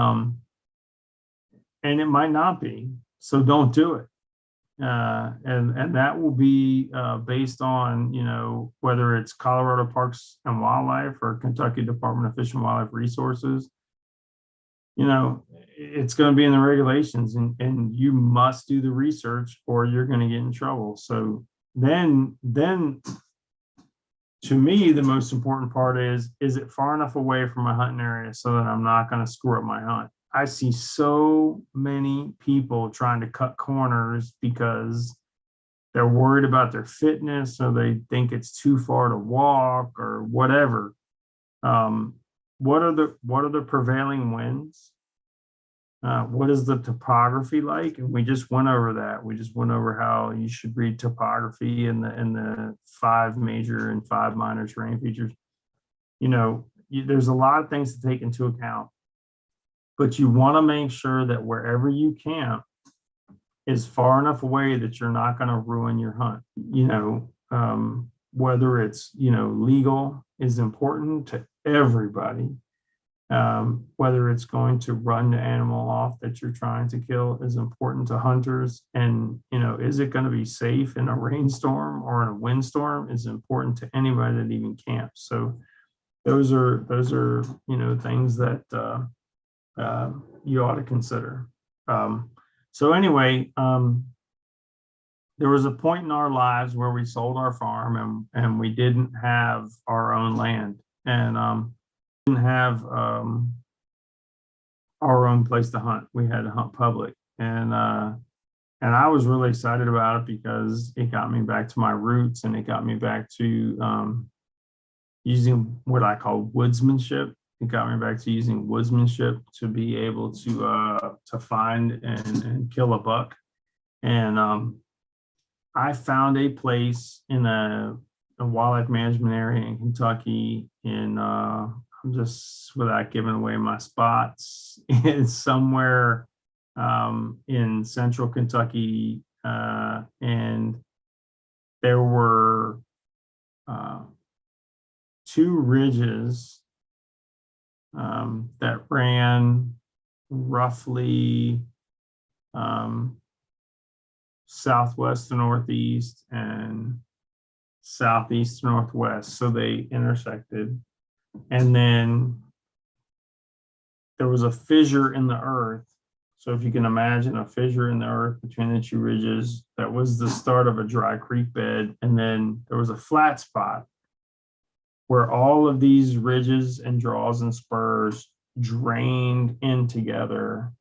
it might not be, so don't do it. And that will be based on, you know, whether it's Colorado Parks and Wildlife or Kentucky Department of Fish and Wildlife Resources. You know, it's going to be in the regulations, and you must do the research or you're going to get in trouble. So then to me, the most important part is it far enough away from my hunting area so that I'm not going to screw up my hunt? I see so many people trying to cut corners because they're worried about their fitness or they think it's too far to walk or whatever. What are the prevailing winds? What is the topography like? And we just went over that. We just went over how you should read topography in the 5 major and 5 minor terrain features. You know, there's a lot of things to take into account, but you want to make sure that wherever you camp is far enough away that you're not going to ruin your hunt. You know, whether it's, you know, legal is important to everybody. Whether it's going to run the animal off that you're trying to kill is important to hunters. And, you know, is it going to be safe in a rainstorm or in a windstorm is important to anybody that even camps. So those are, you know, things that you ought to consider. So anyway, there was a point in our lives where we sold our farm and we didn't have our own land, and didn't have our own place to hunt. We had to hunt public, and I was really excited about it because it got me back to my roots, and it got me back to using what I call woodsmanship. It got me back to using woodsmanship to be able to find and kill a buck. And I found a place in a wildlife management area in Kentucky just without giving away my spots, it's somewhere in central Kentucky, and there were 2 ridges that ran roughly southwest to northeast and southeast to northwest. So they intersected. And then there was a fissure in the earth. So if you can imagine a fissure in the earth between the two ridges, that was the start of a dry creek bed. And then there was a flat spot where all of these ridges and draws and spurs drained in together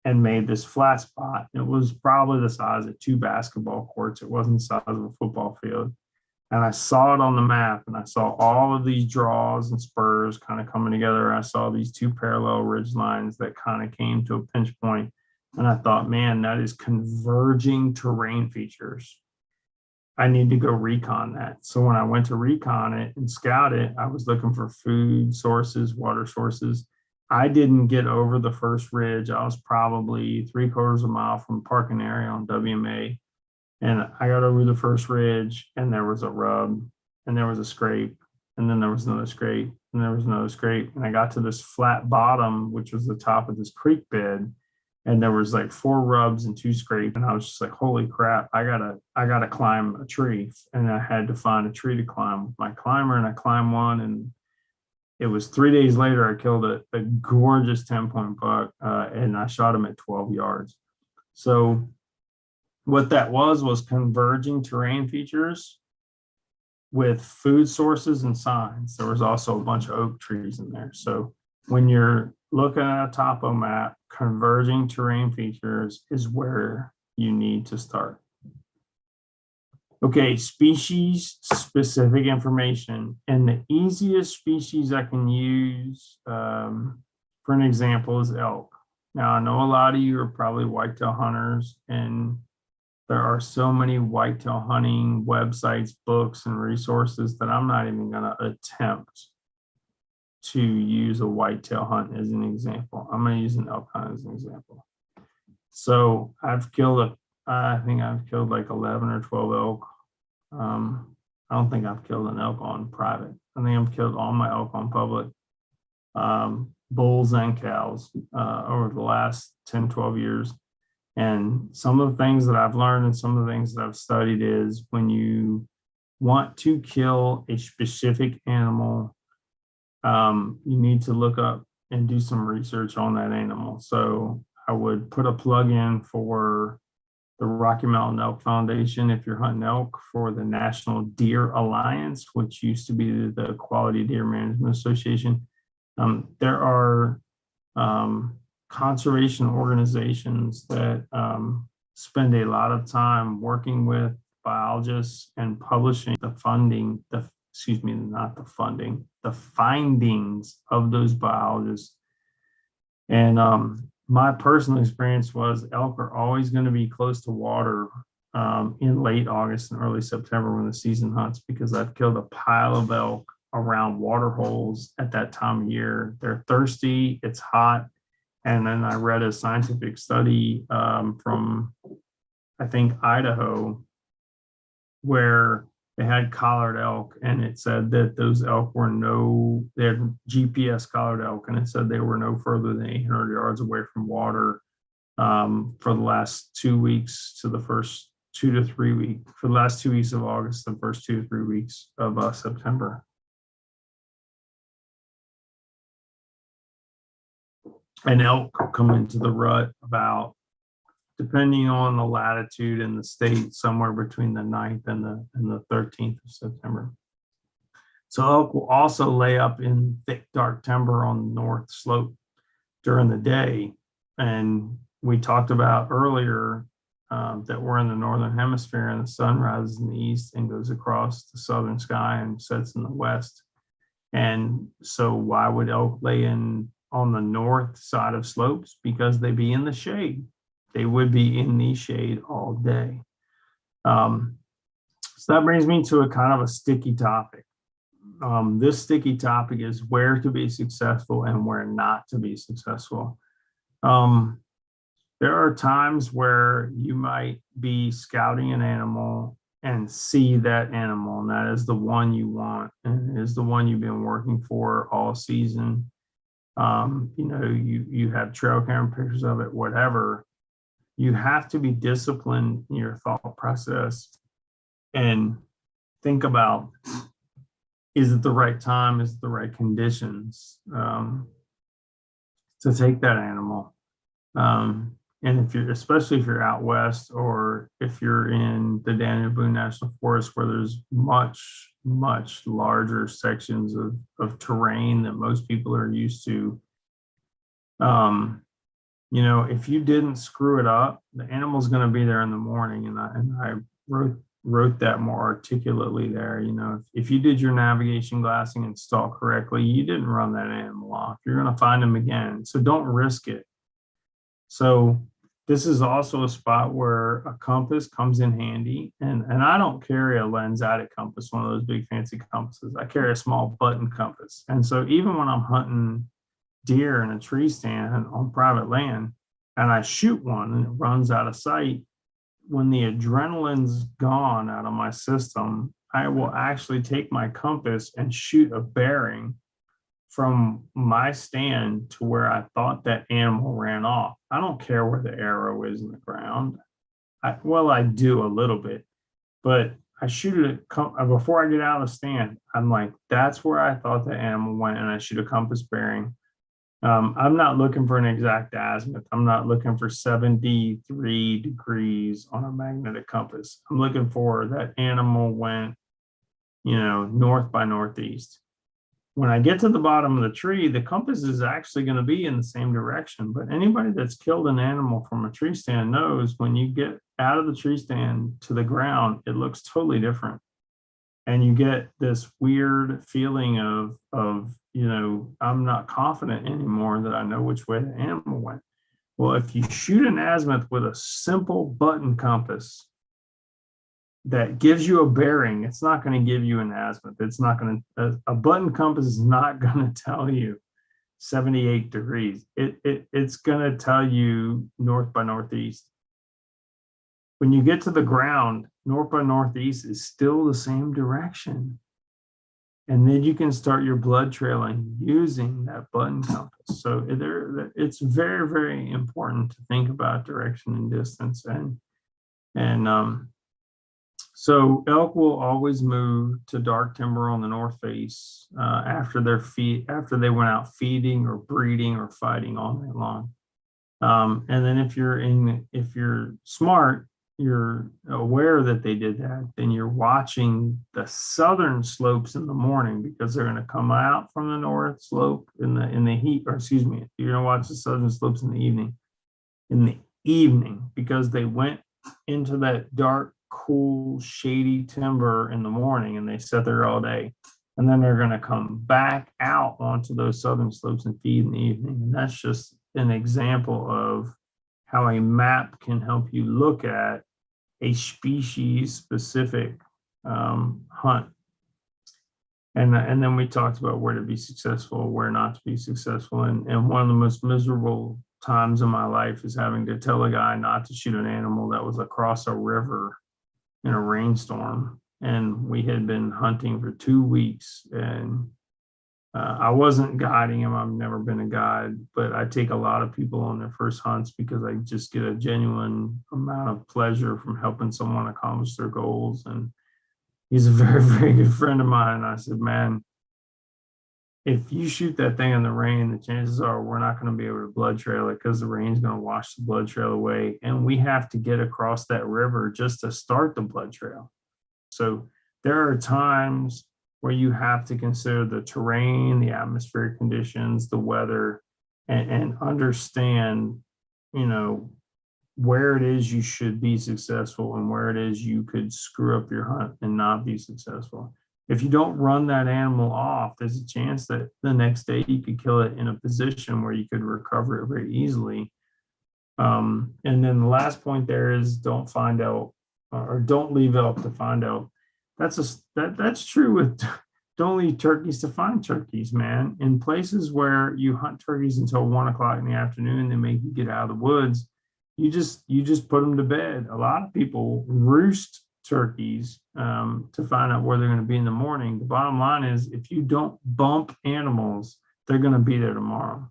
and made this flat spot. It was probably the size of 2 basketball courts. It wasn't the size of a football field. And I saw it on the map, and I saw all of these draws and spurs kind of coming together. I saw these 2 parallel ridge lines that kind of came to a pinch point. And I thought, man, that is converging terrain features. I need to go recon that. So when I went to recon it and scout it, I was looking for food sources, water sources. I didn't get over the first ridge. I was probably 3/4 of a mile from parking area on WMA. And I got over the first ridge, and there was a rub, and there was a scrape, and then there was another scrape, and there was another scrape. And I got to this flat bottom, which was the top of this creek bed, and there was like 4 rubs and 2 scrapes. And I was just like, holy crap, I gotta climb a tree. And I had to find a tree to climb with my climber, and I climbed one. And it was 3 days later, I killed a gorgeous 10-point buck, and I shot him at 12 yards. So what that was converging terrain features with food sources and signs. There was also a bunch of oak trees in there. So when you're looking at a topo map, converging terrain features is where you need to start. Okay, species specific information. And the easiest species I can use for an example is elk. Now, I know a lot of you are probably whitetail hunters, and there are so many whitetail hunting websites, books, and resources that I'm not even going to attempt to use a whitetail hunt as an example. I'm going to use an elk hunt as an example. So I think I've killed like 11 or 12 elk. I don't think I've killed an elk on private. I think I've killed all my elk on public, bulls and cows over the last 10, 12 years. And some of the things that I've learned and some of the things that I've studied is when you want to kill a specific animal, you need to look up and do some research on that animal. So I would put a plug in for the Rocky Mountain Elk Foundation if you're hunting elk, for the National Deer Alliance, which used to be the Quality Deer Management Association. There are conservation organizations that spend a lot of time working with biologists and publishing the findings of those biologists. And my personal experience was elk are always going to be close to water in late August and early September when the season hunts, because I've killed a pile of elk around water holes at that time of year. They're thirsty, it's hot. And then I read a scientific study from, I think, Idaho, where they had collared elk, and it said that those elk they had GPS collared elk, and it said they were no further than 800 yards away from water for the last 2 weeks to the first 2 to 3 weeks, for the last 2 weeks of August, the first 2 to 3 weeks of September. And elk come into the rut about, depending on the latitude in the state, somewhere between the 9th and the 13th of September. So elk will also lay up in thick, dark timber on the north slope during the day. And we talked about earlier that we're in the northern hemisphere, and the sun rises in the east and goes across the southern sky and sets in the west. And so why would elk lay in on the north side of slopes? Because they be in the shade. They would be in the shade all day. So that brings me to a kind of a sticky topic. This sticky topic is where to be successful and where not to be successful. There are times where you might be scouting an animal and see that animal, and that is the one you want, and it is the one you've been working for all season. You have trail camera pictures of it, whatever. you have to be disciplined in your thought process and think about, is it the right time? Is it the right conditions to take that animal? And if you're, especially if you're out west, or if you're in the Daniel Boone National Forest, where there's much larger sections of terrain that most people are used to, you know, if you didn't screw it up, the animal's going to be there in the morning. And I wrote that more articulately there. You know, if you did your navigation glassing and stalk correctly, you didn't run that animal off. You're going to find them again. So don't risk it. So this is also a spot where a compass comes in handy. And I don't carry a lens-added compass, one of those big fancy compasses. I carry a small button compass. And so even when I'm hunting deer in a tree stand on private land and I shoot one and it runs out of sight, when the adrenaline's gone out of my system, I will actually take my compass and shoot a bearing from my stand to where I thought that animal ran off. I don't care where the arrow is in the ground. I do a little bit, but I shoot it before I get out of the stand. I'm like, that's where I thought the animal went, and I shoot a compass bearing. I'm not looking for an exact azimuth. I'm not looking for 73 degrees on a magnetic compass. I'm looking for that animal went, you know, north by northeast. When I get to the bottom of the tree, the compass is actually going to be in the same direction. But anybody that's killed an animal from a tree stand knows when you get out of the tree stand to the ground, it looks totally different. And you get this weird feeling of, you know, I'm not confident anymore that I know which way the animal went. Well, if you shoot an azimuth with a simple button compass that gives you a bearing, it's not going to give you an azimuth. It's not going to, a button compass is not going to tell you 78 degrees. It's going to tell you north by northeast. When you get to the ground, north by northeast is still the same direction. And then you can start your blood trailing using that button compass. So it's very, very important to think about direction and distance. So elk will always move to dark timber on the north face after they went out feeding or breeding or fighting all night long. And then if you're smart, you're aware that they did that, then you're watching the southern slopes in the morning, because they're going to come out from the north slope in the heat, or excuse me, you're going to watch the southern slopes in the evening, because they went into that dark, cool, shady timber in the morning and they sat there all day. And then they're going to come back out onto those southern slopes and feed in the evening. And that's just an example of how a map can help you look at a species specific hunt. And then we talked about where to be successful, where not to be successful. And one of the most miserable times in my life is having to tell a guy not to shoot an animal that was across a river in a rainstorm. And we had been hunting for 2 weeks, and I wasn't guiding him. I've never been a guide, but I take a lot of people on their first hunts because I just get a genuine amount of pleasure from helping someone accomplish their goals. And he's a very, very good friend of mine. And I said, man, if you shoot that thing in the rain, the chances are we're not going to be able to blood trail it, because the rain's going to wash the blood trail away. And we have to get across that river just to start the blood trail. So there are times where you have to consider the terrain, the atmospheric conditions, the weather, and understand, you know, where it is you should be successful and where it is you could screw up your hunt and not be successful. If you don't run that animal off, there's a chance that the next day you could kill it in a position where you could recover it very easily. And then the last point there is don't find out, or don't leave elk to find out. That's true with don't leave turkeys to find turkeys, man. In places where you hunt turkeys until 1 o'clock in the afternoon, they make you get out of the woods. You just put them to bed. A lot of people roost turkeys to find out where they're going to be in the morning. The bottom line is, if you don't bump animals, they're going to be there tomorrow.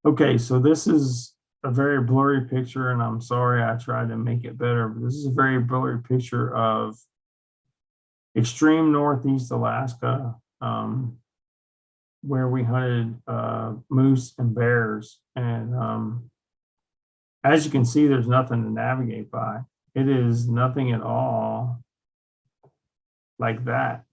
Okay, so this is a very blurry picture, and I'm sorry I tried to make it better, but this is a very blurry picture of extreme northeast Alaska, where we hunted moose and bears. And as you can see, there's nothing to navigate by. It is nothing at all like that.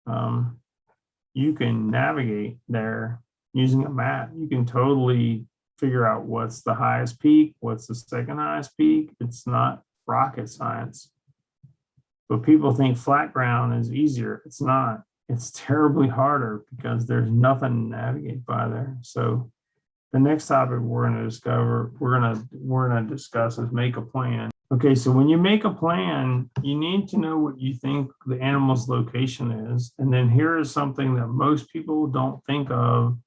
You can navigate there using a map. You can totally figure out what's the highest peak, what's the second highest peak. It's not rocket science. But people think flat ground is easier. It's not. It's terribly harder because there's nothing to navigate by there. So the next topic we're going to discuss is make a plan. Okay, so when you make a plan, you need to know what you think the animal's location is. And then here is something that most people don't think of.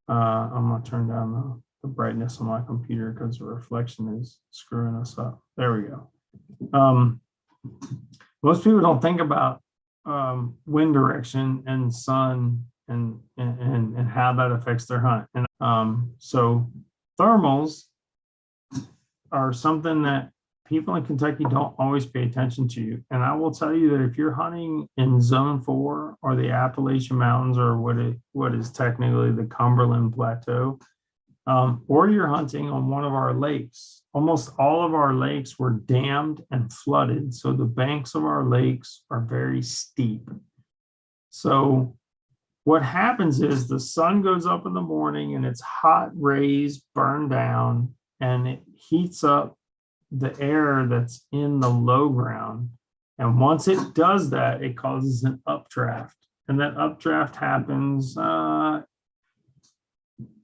I'm going to turn down the brightness on my computer because the reflection is screwing us up. There we go. Most people don't think about wind direction and sun and how that affects their hunt. And so thermals are something that people in Kentucky don't always pay attention to. And I will tell you that if you're hunting in Zone 4 or the Appalachian Mountains or what is technically the Cumberland Plateau, or you're hunting on one of our lakes, almost all of our lakes were dammed and flooded. So the banks of our lakes are very steep. So what happens is the sun goes up in the morning and its hot rays burn down and it heats up the air that's in the low ground. And once it does that, it causes an updraft. And that updraft happens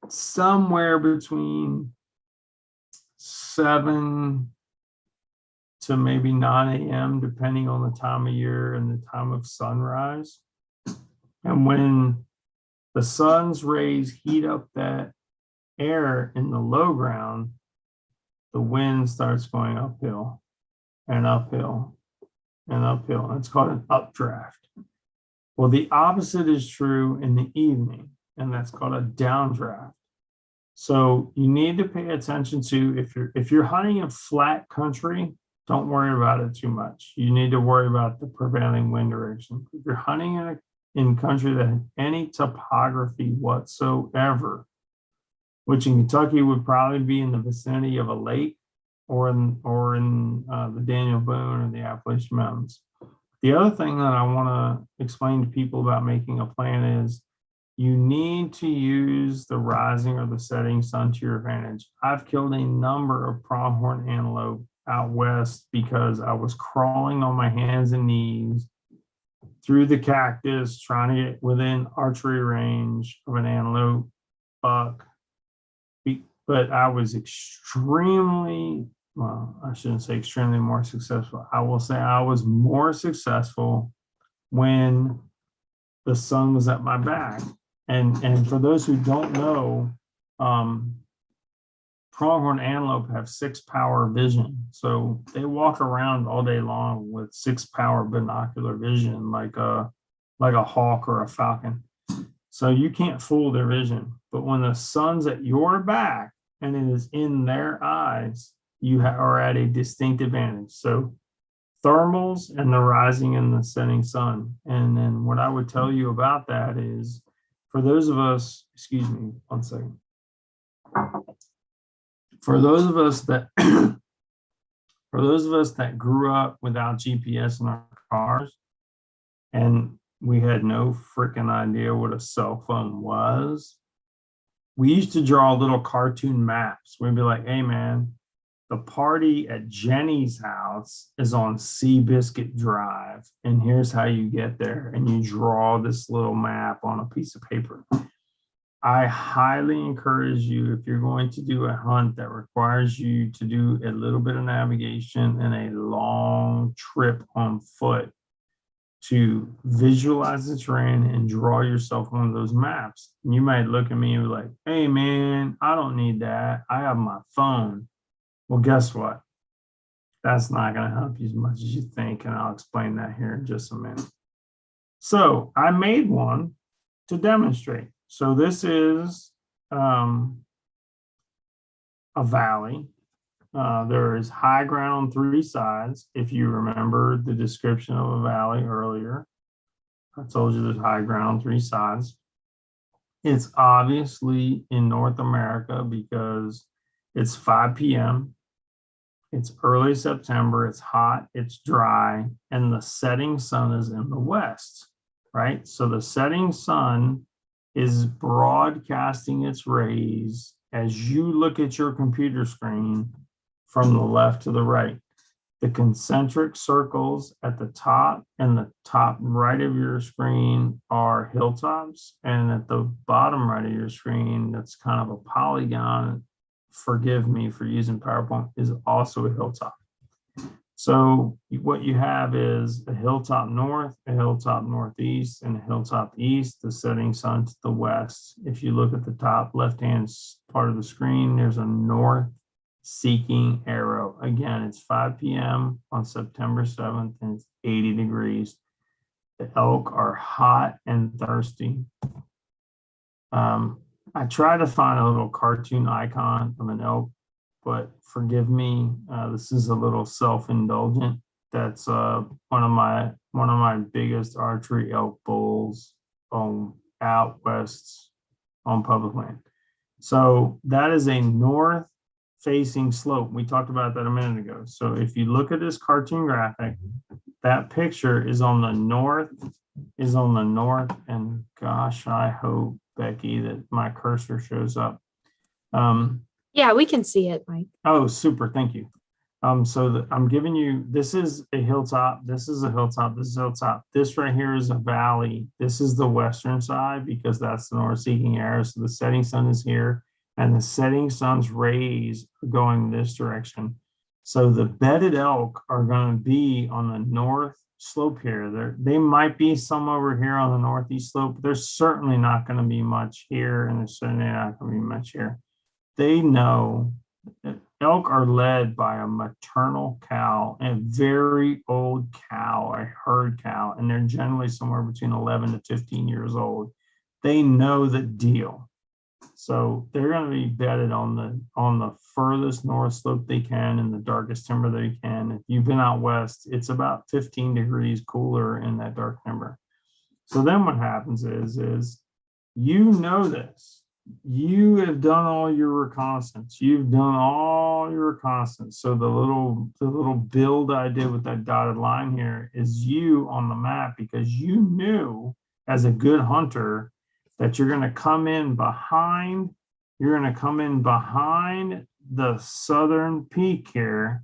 somewhere between 7 to maybe 9 a.m., depending on the time of year and the time of sunrise. And when the sun's rays heat up that air in the low ground, the wind starts going uphill and uphill and uphill. And it's called an updraft. Well, the opposite is true in the evening, and that's called a downdraft. So you need to pay attention to if you're hunting in flat country, don't worry about it too much. You need to worry about the prevailing wind direction. If you're hunting in country that has any topography whatsoever, which in Kentucky would probably be in the vicinity of a lake or in the Daniel Boone or the Appalachian Mountains. The other thing that I want to explain to people about making a plan is you need to use the rising or the setting sun to your advantage. I've killed a number of pronghorn antelope out west because I was crawling on my hands and knees through the cactus trying to get within archery range of an antelope buck. But I was extremely, well, I shouldn't say extremely more successful. I will say I was more successful when the sun was at my back. And for those who don't know, pronghorn antelope have 6-power vision. So they walk around all day long with 6-power binocular vision, like a hawk or a falcon. So you can't fool their vision. But when the sun's at your back and it is in their eyes, you are at a distinct advantage. So thermals and the rising and the setting sun. And then what I would tell you about that is, for those of us, excuse me, one second. For those of us that grew up without GPS in our cars, and we had no freaking idea what a cell phone was, we used to draw little cartoon maps. We'd be like, hey man, the party at Jenny's house is on Seabiscuit Drive, and here's how you get there. And you draw this little map on a piece of paper. I highly encourage you, if you're going to do a hunt that requires you to do a little bit of navigation and a long trip on foot, to visualize the terrain and draw yourself one of those maps. And you might look at me and be like, hey man, I don't need that. I have my phone. Well, guess what? That's not going to help you as much as you think, and I'll explain that here in just a minute. So I made one to demonstrate. So this is a valley. There is high ground on three sides. If you remember the description of a valley earlier, I told you there's high ground on three sides. It's obviously in North America because it's 5 p.m. It's early September. It's hot. It's dry. And the setting sun is in the west, right? So the setting sun is broadcasting its rays as you look at your computer screen from the left to the right. The concentric circles at the top and the top right of your screen are hilltops. And at the bottom right of your screen, that's kind of a polygon. Forgive me for using PowerPoint, is also a hilltop. So what you have is a hilltop north, a hilltop northeast, and a hilltop east, the setting sun to the west. If you look at the top left-hand part of the screen, there's a north seeking arrow. Again, it's 5 p.m. on September 7th, and it's 80 degrees. The elk are hot and thirsty. I tried to find a little cartoon icon of an elk, but forgive me, this is a little self-indulgent. That's one of my biggest archery elk bulls out west on public land. So that is a north facing slope. We talked about that a minute ago. So if you look at this cartoon graphic, that picture is on the north, and gosh, I hope, Becky, that my cursor shows up. Yeah, we can see it, Mike. Oh, super, thank you. So I'm giving you, this is a hilltop, this is a hilltop, this is a hilltop. This right here is a valley. This is the western side because that's the north seeking arrow. So the setting sun is here, and the setting sun's rays are going this direction. So the bedded elk are going to be on the north slope here. They might be some over here on the northeast slope, but there's certainly not going to be much here, and there's certainly not going to be much here. They know that elk are led by a maternal cow, a very old cow, a herd cow, and they're generally somewhere between 11 to 15 years old. They know the deal. So they're going to be bedded on the furthest north slope they can in the darkest timber they can. If you've been out west, it's about 15 degrees cooler in that dark timber. So then what happens is you know this. You have done all your reconnaissance. You've done all your reconnaissance. So the little build I did with that dotted line here is you on the map, because you knew as a good hunter that you're going to come in behind the southern peak here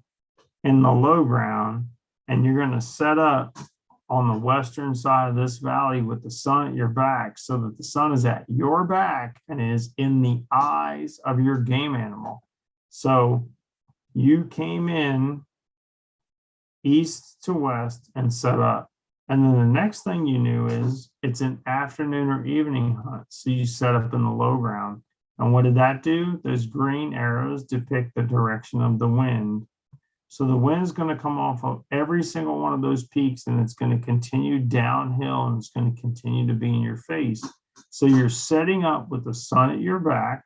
in the low ground, and you're going to set up on the western side of this valley with the sun at your back, so that the sun is at your back and is in the eyes of your game animal. So you came in east to west and set up. And then the next thing you knew is it's an afternoon or evening hunt. So you set up in the low ground. And what did that do? Those green arrows depict the direction of the wind. So the wind is going to come off of every single one of those peaks, and it's going to continue downhill, and it's going to continue to be in your face. So you're setting up with the sun at your back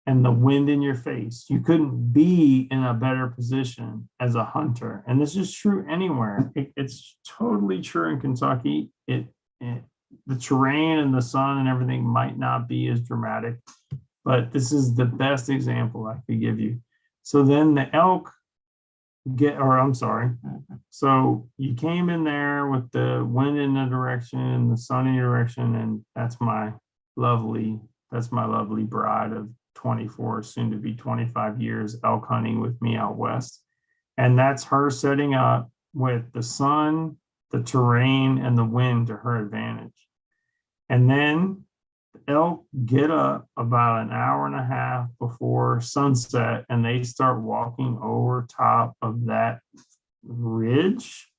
and the wind in your face. You couldn't be in a better position as a hunter. And this is true anywhere. It's totally true in Kentucky. The terrain and the sun and everything might not be as dramatic, but this is the best example I could give you. So then the elk so you came in there with the wind in the direction and the sun in your direction, and that's my lovely bride of 24, soon to be 25 years elk hunting with me out west. And that's her setting up with the sun, the terrain, and the wind to her advantage. And then the elk get up about an hour and a half before sunset, and they start walking over top of that ridge,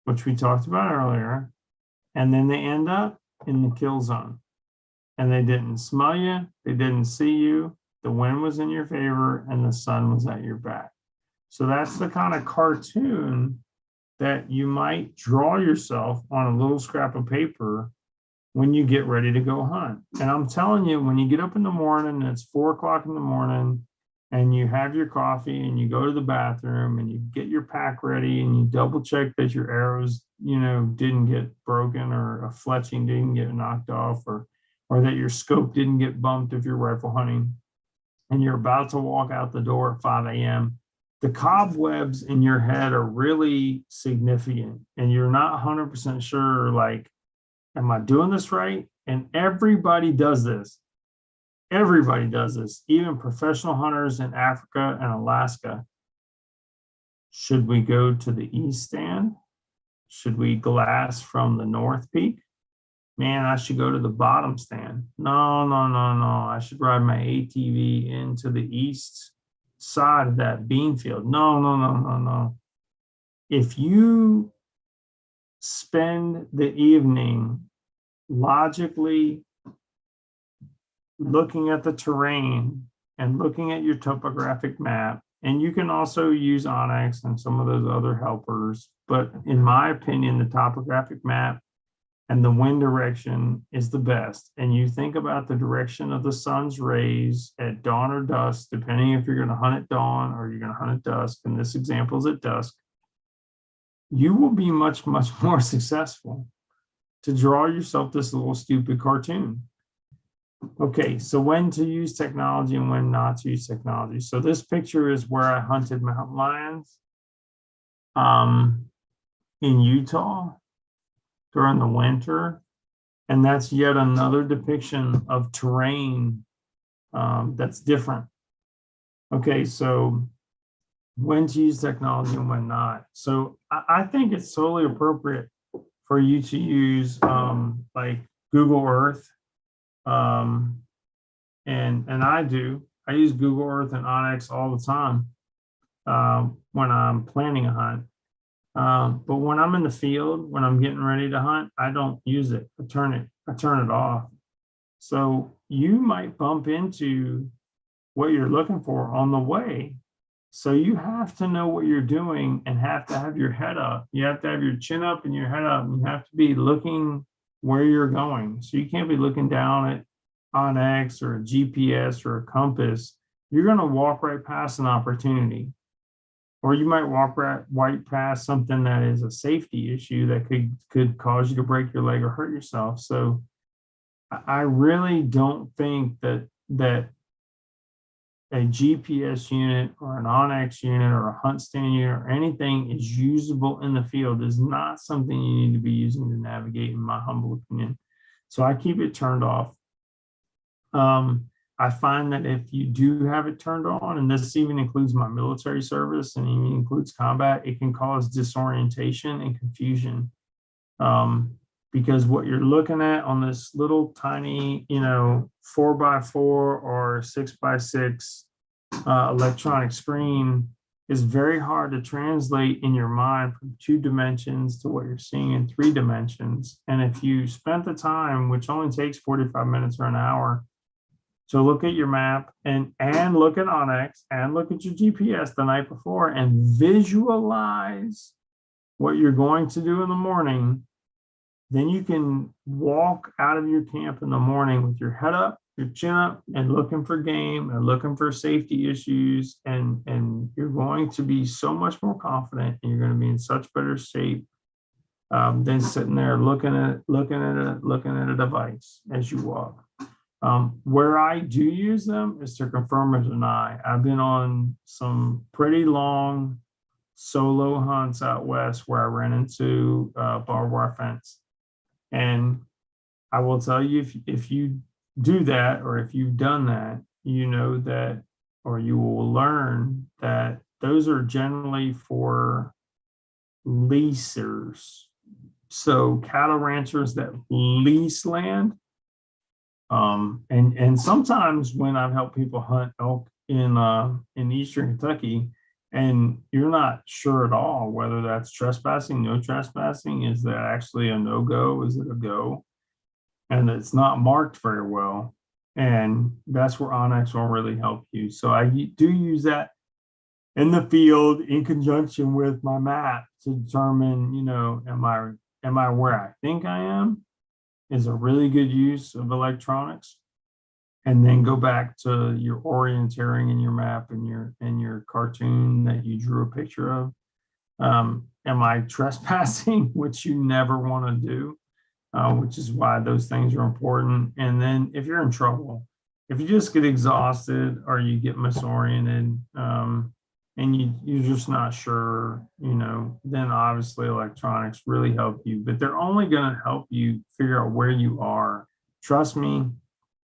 which we talked about earlier. And then they end up in the kill zone. And they didn't smell you, they didn't see you, the wind was in your favor, and the sun was at your back. So that's the kind of cartoon that you might draw yourself on a little scrap of paper when you get ready to go hunt. And I'm telling you, when you get up in the morning, and it's 4 o'clock in the morning, and you have your coffee and you go to the bathroom and you get your pack ready and you double check that your arrows, didn't get broken, or a fletching didn't get knocked off, or that your scope didn't get bumped if you're rifle hunting, and you're about to walk out the door at 5 a.m., the cobwebs in your head are really significant, and you're not 100% sure, like, am I doing this right? And everybody does this. Everybody does this, even professional hunters in Africa and Alaska. Should we go to the east stand? Should we glass from the north peak? Man, I should go to the bottom stand. No, no, no, no. I should ride my ATV into the east side of that bean field. No, no, no, no, no. If you spend the evening logically looking at the terrain and looking at your topographic map, and you can also use Onyx and some of those other helpers, but in my opinion, the topographic map and the wind direction is the best. And you think about the direction of the sun's rays at dawn or dusk, depending if you're going to hunt at dawn or you're going to hunt at dusk. And this example is at dusk. You will be much, much more successful to draw yourself this little stupid cartoon. Okay, so when to use technology and when not to use technology. So this picture is where I hunted mountain lions in Utah during the winter. And that's yet another depiction of terrain that's different. Okay, so when to use technology and when not. So I think it's totally appropriate for you to use like Google Earth. And I use Google Earth and Onyx all the time when I'm planning a hunt. But when I'm in the field, when I'm getting ready to hunt, I don't use it. I turn it off. So you might bump into what you're looking for on the way. So you have to know what you're doing and have to have your head up. You have to have your chin up and your head up. You have to be looking where you're going. So you can't be looking down at Onyx or a GPS or a compass. You're going to walk right past an opportunity. Or you might walk right past something that is a safety issue that could cause you to break your leg or hurt yourself. So I really don't think that a GPS unit or an Onyx unit or a hunt stand unit or anything is usable in the field. Is not something you need to be using to navigate, in my humble opinion. So I keep it turned off. I find that if you do have it turned on, and this even includes my military service and even includes combat, it can cause disorientation and confusion. Because what you're looking at on this little tiny, 4x4 or 6x6 electronic screen is very hard to translate in your mind from 2 dimensions to what you're seeing in 3 dimensions. And if you spent the time, which only takes 45 minutes or an hour, to look at your map and look at Onyx and look at your GPS the night before and visualize what you're going to do in the morning, then you can walk out of your camp in the morning with your head up, your chin up, and looking for game and looking for safety issues. And you're going to be so much more confident, and you're going to be in such better shape than sitting there looking at a device as you walk. Where I do use them is to confirm or deny. I've been on some pretty long solo hunts out west where I ran into barbed wire fence. And I will tell you, if you do that, or if you've done that, you know that, or you will learn that those are generally for leasers. So cattle ranchers that lease land. And sometimes when I've helped people hunt elk in eastern Kentucky, and you're not sure at all whether that's trespassing, no trespassing, is that actually a no-go, is it a go? And it's not marked very well. And that's where Onyx will really help you. So I do use that in the field in conjunction with my map to determine, am I where I think I am? is a really good use of electronics. And then go back to your orienteering in your map and your cartoon that you drew a picture of. Am I trespassing, which you never want to do, which is why those things are important. And then if you're in trouble, if you just get exhausted or you get misoriented, and you're just not sure, then obviously electronics really help you, but they're only going to help you figure out where you are. Trust me,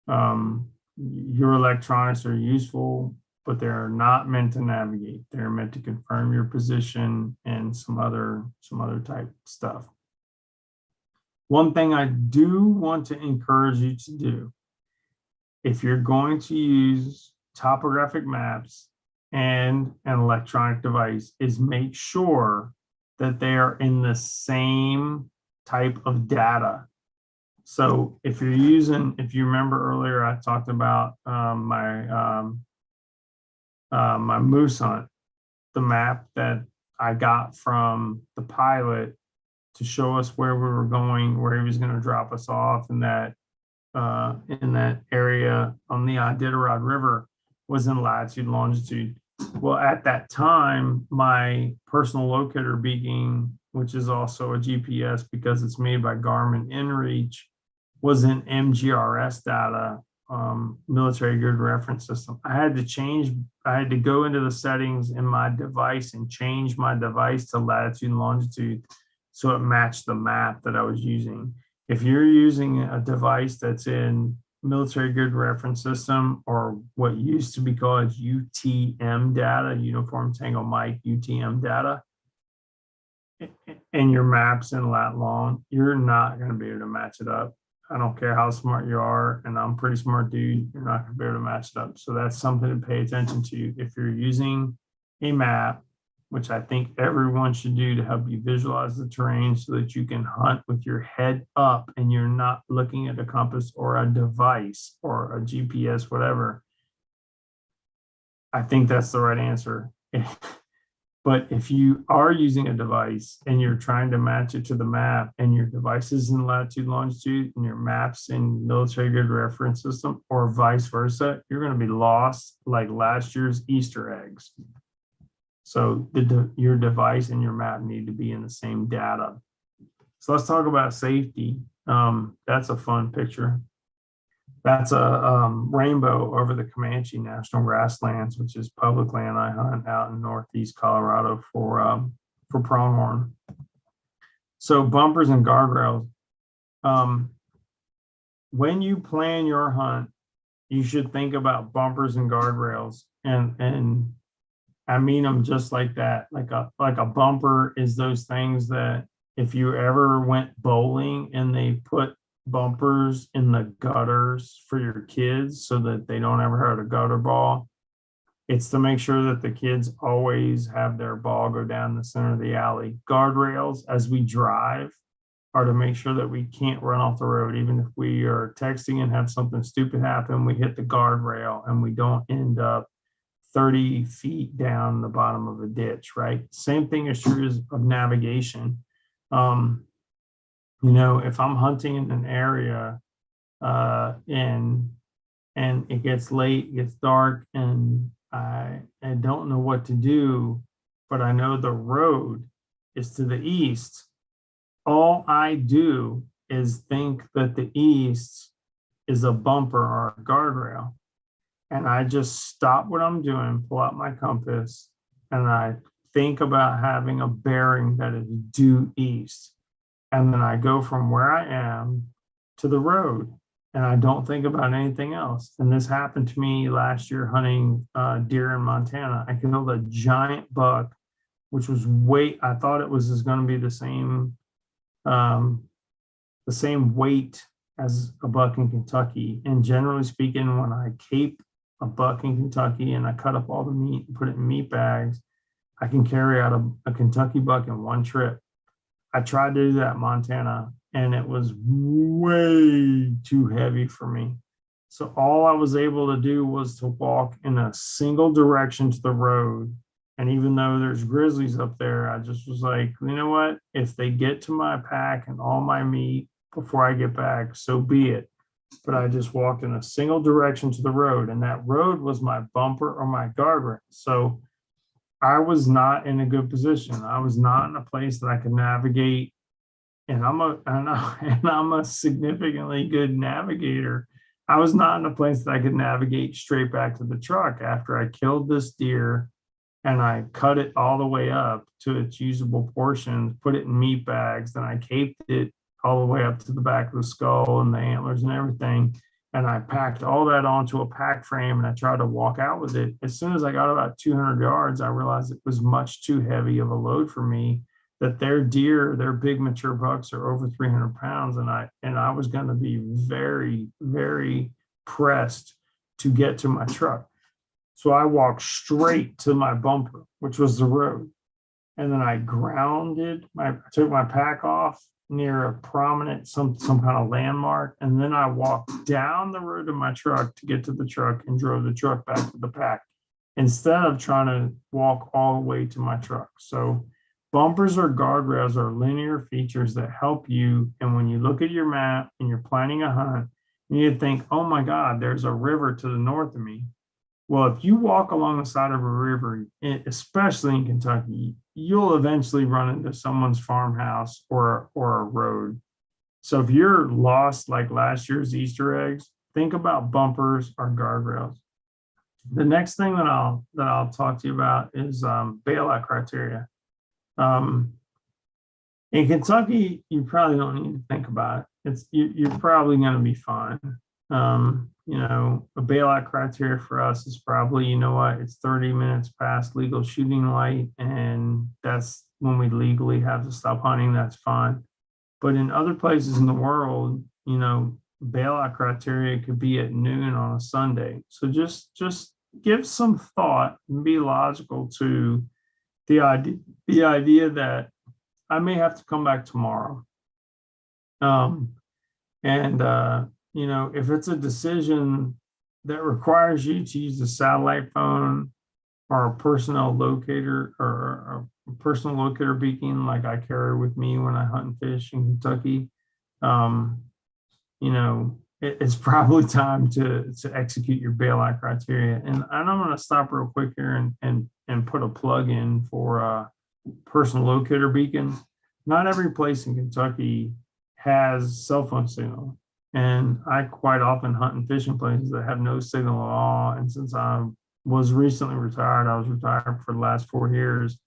your electronics are useful, but they're not meant to navigate. They're meant to confirm your position and some other type stuff. One thing I do want to encourage you to do, if you're going to use topographic maps and an electronic device, is make sure that they are in the same type of data. So if you remember earlier, I talked about my moose hunt, the map that I got from the pilot to show us where we were going, where he was going to drop us off in that area on the Iditarod River, was in latitude, longitude. Well, at that time, my personal locator beacon, which is also a GPS because it's made by Garmin inReach, was in MGRS data, military grid reference system. I had to go into the settings in my device and change my device to latitude and longitude so it matched the map that I was using. If you're using a device that's in military grid reference system, or what used to be called UTM data, Uniform Tango Mike UTM data, and your maps in lat long, you're not going to be able to match it up. I don't care how smart you are, and I'm a pretty smart dude, you're not going to be able to match it up. So that's something to pay attention to. If you're using a map, which I think everyone should do to help you visualize the terrain so that you can hunt with your head up and you're not looking at a compass or a device or a GPS, whatever, I think that's the right answer. But if you are using a device and you're trying to match it to the map, and your device is in latitude, longitude, and your map's in military grid reference system, or vice versa, you're going to be lost like last year's Easter eggs. So your device and your map need to be in the same data. So let's talk about safety. That's a fun picture. That's a rainbow over the Comanche National Grasslands, which is public land I hunt out in Northeast Colorado for pronghorn. So bumpers and guardrails. When you plan your hunt, you should think about bumpers and guardrails, and I mean them just like that. Like a bumper is those things that if you ever went bowling and they put bumpers in the gutters for your kids so that they don't ever hurt a gutter ball, it's to make sure that the kids always have their ball go down the center of the alley. Guardrails, as we drive, are to make sure that we can't run off the road. Even if we are texting and have something stupid happen, we hit the guardrail and we don't end up 30 feet down the bottom of a ditch, right? Same thing is true of navigation. If I'm hunting in an area and it gets late, it gets dark, and I don't know what to do, but I know the road is to the east, all I do is think that the east is a bumper or a guardrail. And I just stop what I'm doing, pull out my compass, and I think about having a bearing that is due east. And then I go from where I am to the road, and I don't think about anything else. And this happened to me last year hunting deer in Montana. I killed a giant buck, which was I thought it was going to be the same weight as a buck in Kentucky. And generally speaking, when I cape a buck in Kentucky and I cut up all the meat and put it in meat bags, I can carry out a Kentucky buck in one trip. I tried to do that in Montana, and it was way too heavy for me. So all I was able to do was to walk in a single direction to the road. And even though there's grizzlies up there, I just was like, you know what? If they get to my pack and all my meat, before I get back, so be it. But I just walked in a single direction to the road, and that road was my bumper or my guardrail. So I was not in a good position. I was not in a place that I could navigate. And I'm a significantly good navigator. I was not in a place that I could navigate straight back to the truck after I killed this deer and I cut it all the way up to its usable portions, put it in meat bags, then I caped it all the way up to the back of the skull and the antlers and everything. And I packed all that onto a pack frame and I tried to walk out with it. As soon as I got about 200 yards, I realized it was much too heavy of a load for me, that their deer, their big mature bucks are over 300 pounds. And I was going to be very, very pressed to get to my truck. So I walked straight to my bumper, which was the road. And then I took my pack off near a prominent, some kind of landmark. And then I walked down the road to my truck to get to the truck and drove the truck back to the pack instead of trying to walk all the way to my truck. So bumpers or guardrails are linear features that help you. And when you look at your map and you're planning a hunt, you think, oh my God, there's a river to the north of me. Well, if you walk along the side of a river, especially in Kentucky, you'll eventually run into someone's farmhouse or a road. So if you're lost like last year's Easter eggs, think about bumpers or guardrails. The next thing that I'll talk to you about is bailout criteria. In Kentucky, you probably don't need to think about it. You're probably going to be fine. A bailout criteria for us is probably, it's 30 minutes past legal shooting light, and that's when we legally have to stop hunting. That's fine. But in other places in the world, bailout criteria could be at noon on a Sunday. So just give some thought and be logical to the idea that I may have to come back tomorrow. If it's a decision that requires you to use a satellite phone or a personal locator or a personal locator beacon like I carry with me when I hunt and fish in Kentucky, it's probably time to execute your bailout criteria. And I'm going to stop real quick here and put a plug in for personal locator beacons. Not every place in Kentucky has cell phone signal. And I quite often hunt and fish in places that have no signal at all. And since I was recently retired, I was retired for the last 4 years,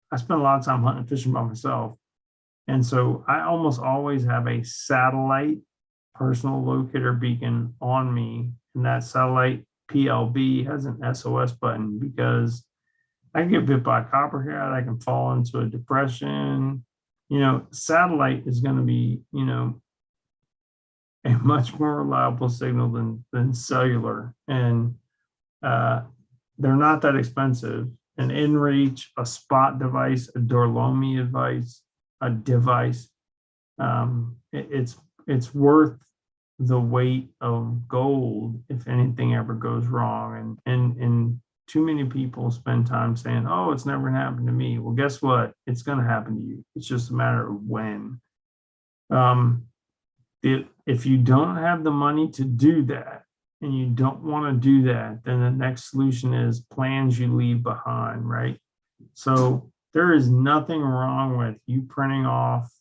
I spent a lot of time hunting and fishing by myself. And so I almost always have a satellite personal locator beacon on me. And that satellite PLB has an SOS button because I can get bit by a copperhead, I can fall into a depression. Satellite is going to be, a much more reliable signal than cellular. And they're not that expensive. An inReach, a spot device, a Dorlomi device, it's worth the weight of gold if anything ever goes wrong. And too many people spend time saying, oh, it's never gonna happen to me. Well, guess what? It's gonna happen to you. It's just a matter of when. If you don't have the money to do that and you don't want to do that, then the next solution is plans you leave behind, right? So there is nothing wrong with you printing off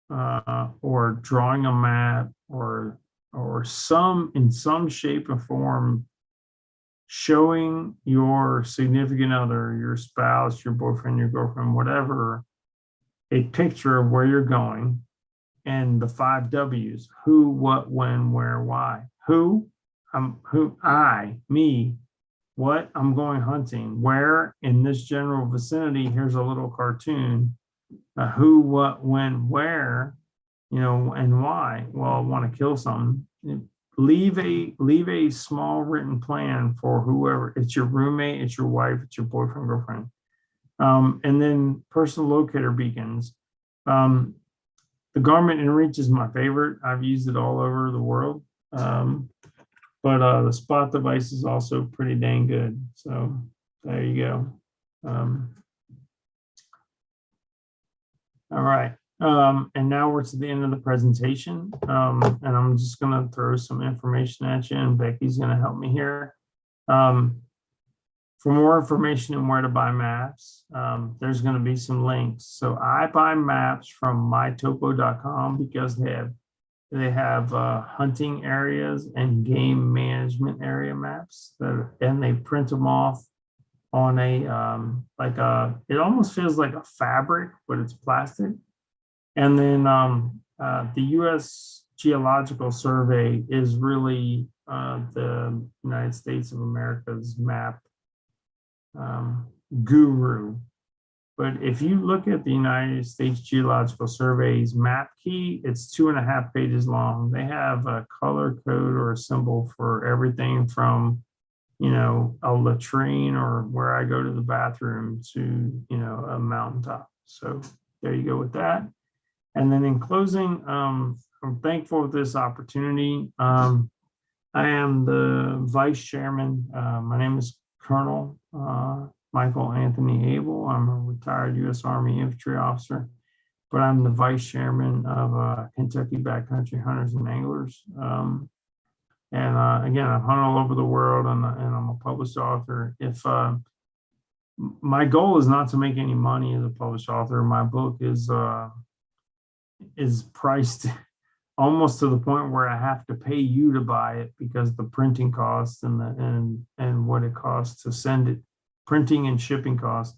or drawing a map or in some shape or form showing your significant other, your spouse, your boyfriend, your girlfriend, whatever, a picture of where you're going. And the 5 W's: who, what, when, where, why. Who, me. What, I'm going hunting. Where, in this general vicinity, here's a little cartoon. Who, what, when, where, and why. Well, I want to kill something. Leave a small written plan for whoever. It's your roommate, it's your wife, it's your boyfriend, girlfriend. And then personal locator beacons. The Garmin inReach is my favorite. I've used it all over the world. But the spot device is also pretty dang good. So there you go. All right. And now we're to the end of the presentation. And I'm just gonna throw some information at you, and Becky's gonna help me here. For more information on where to buy maps, there's gonna be some links. So I buy maps from mytopo.com because they have hunting areas and game management area maps and they print them off on it almost feels like a fabric, but it's plastic. And then the U.S. Geological Survey is really the United States of America's map guru. But if you look at the United States Geological Survey's map key, it's 2.5 pages long. They have a color code or a symbol for everything from, a latrine or where I go to the bathroom to, a mountaintop. So there you go with that. And then in closing, I'm thankful for this opportunity. I am the vice chairman. My name is Colonel Michael Anthony Abel. I'm a retired U.S. Army infantry officer, but I'm the vice chairman of Kentucky Backcountry Hunters and Anglers. Again, I've hunted all over the world, and I'm a published author. If my goal is not to make any money as a published author, my book is priced almost to the point where I have to pay you to buy it because the printing costs and what it costs to send it, printing and shipping costs.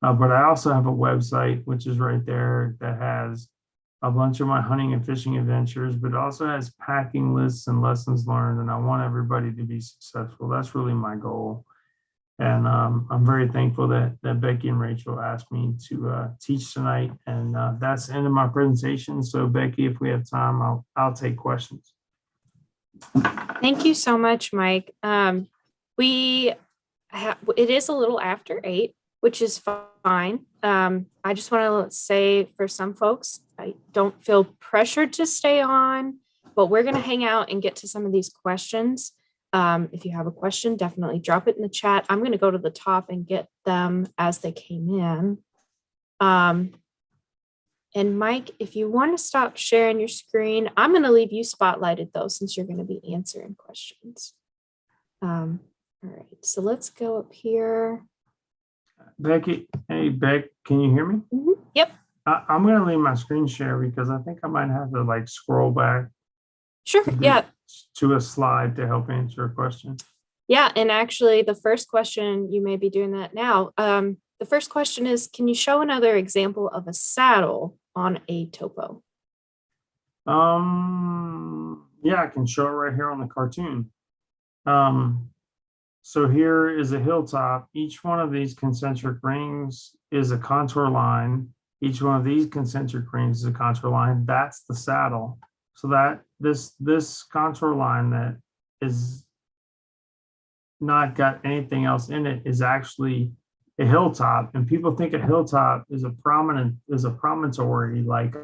But I also have a website, which is right there, that has a bunch of my hunting and fishing adventures, but also has packing lists and lessons learned. And I want everybody to be successful. That's really my goal. And I'm very thankful that Becky and Rachel asked me to teach tonight. And that's the end of my presentation. So Becky, if we have time, I'll take questions. Thank you so much, Mike. It is a little after 8, which is fine. I just want to say for some folks, I don't feel pressured to stay on, but we're going to hang out and get to some of these questions. If you have a question, definitely drop it in the chat. I'm going to go to the top and get them as they came in. And Mike, if you want to stop sharing your screen, I'm going to leave you spotlighted though, since you're going to be answering questions. All right, so let's go up here. Becky, hey Beck, can you hear me? Mm-hmm. Yep. I'm going to leave my screen share because I think I might have to scroll back. Sure. Yeah. To a slide to help answer a question. Yeah, and actually the first question, you may be doing that now. The first question is, can you show another example of a saddle on a topo? Yeah, I can show it right here on the cartoon. So here is a hilltop. Each one of these concentric rings is a contour line. Each one of these concentric rings is a contour line. That's the saddle. So that this contour line that is not got anything else in it is actually a hilltop. And people think a hilltop is a promontory, like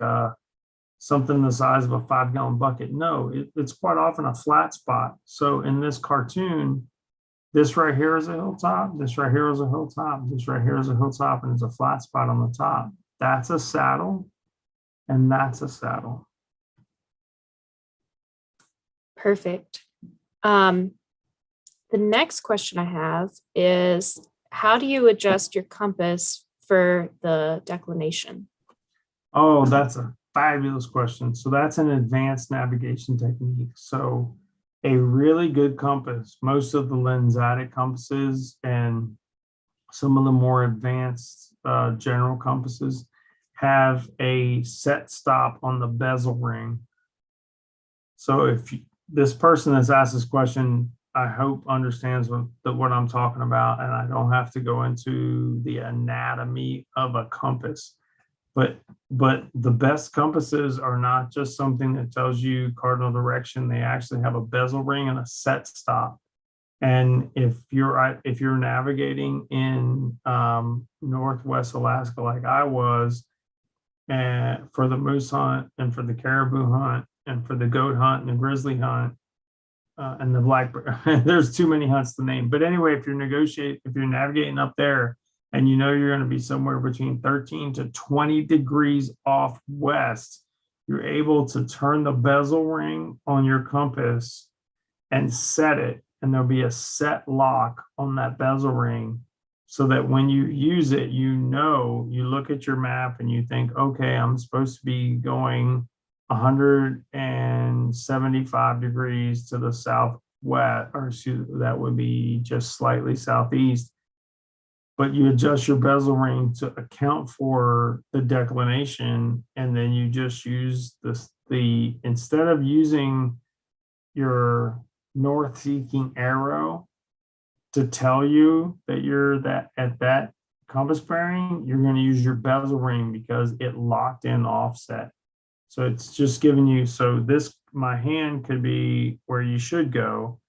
something the size of a 5-gallon bucket. No, it's quite often a flat spot. So in this cartoon, this right here is a hilltop, this right here is a hilltop, this right here is a hilltop, and it's a flat spot on the top. That's a saddle, and that's a saddle. Perfect. The next question I have is, how do you adjust your compass for the declination? Oh, that's a fabulous question. So that's an advanced navigation technique. So a really good compass, most of the lensatic compasses and some of the more advanced general compasses have a set stop on the bezel ring. So if this person that's asked this question, I hope understands what I'm talking about, and I don't have to go into the anatomy of a compass. But the best compasses are not just something that tells you cardinal direction. They actually have a bezel ring and a set stop. And if you're navigating in Northwest Alaska like I was, and for the moose hunt and for the caribou hunt and for the goat hunt and the grizzly hunt and the black, there's too many hunts to name. But anyway, if you're navigating up there, and you know you're going to be somewhere between 13 to 20 degrees off west, you're able to turn the bezel ring on your compass and set it, and there'll be a set lock on that bezel ring so that when you use it, you know, you look at your map and you think, okay, I'm supposed to be going 175 degrees to the southwest, or that would be just slightly southeast. But you adjust your bezel ring to account for the declination, and then you just use instead of using your north-seeking arrow to tell you that you're at that compass bearing, you're going to use your bezel ring because it locked in offset. So it's just giving you, so my hand could be where you should go,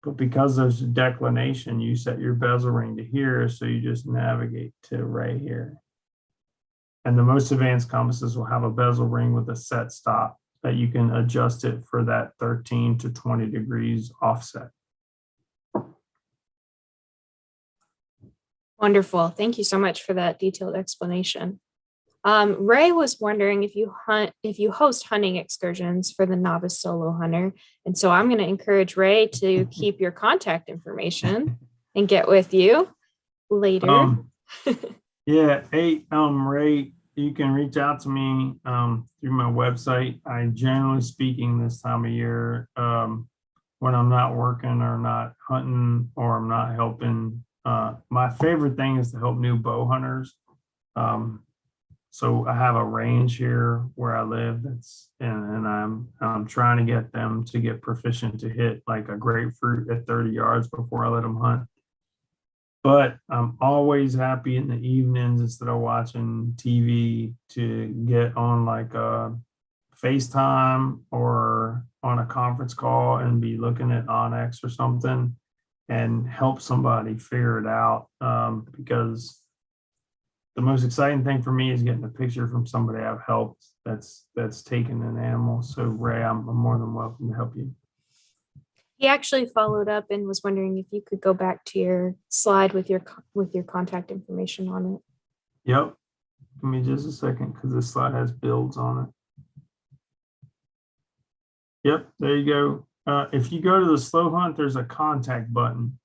but because there's a declination, you set your bezel ring to here, so you just navigate to right here. And the most advanced compasses will have a bezel ring with a set stop that you can adjust it for that 13 to 20 degrees offset. Wonderful. Thank you so much for that detailed explanation. Ray was wondering if you host hunting excursions for the novice solo hunter. And so I'm going to encourage Ray to keep your contact information and get with you later. Yeah. Hey, Ray, you can reach out to me through my website. I generally speaking this time of year, when I'm not working or not hunting or I'm not helping, my favorite thing is to help new bow hunters. So I have a range here where I live and I'm trying to get them to get proficient to hit like a grapefruit at 30 yards before I let them hunt. But I'm always happy in the evenings, instead of watching TV, to get on like a FaceTime or on a conference call and be looking at Onyx or something and help somebody figure it out. Because the most exciting thing for me is getting a picture from somebody I've helped that's taken an animal. So Ray, I'm more than welcome to help you. He actually followed up and was wondering if you could go back to your slide with your contact information on it. Yep. Give me just a second because this slide has builds on it. Yep, there you go. If you go to the slow hunt, there's a contact button.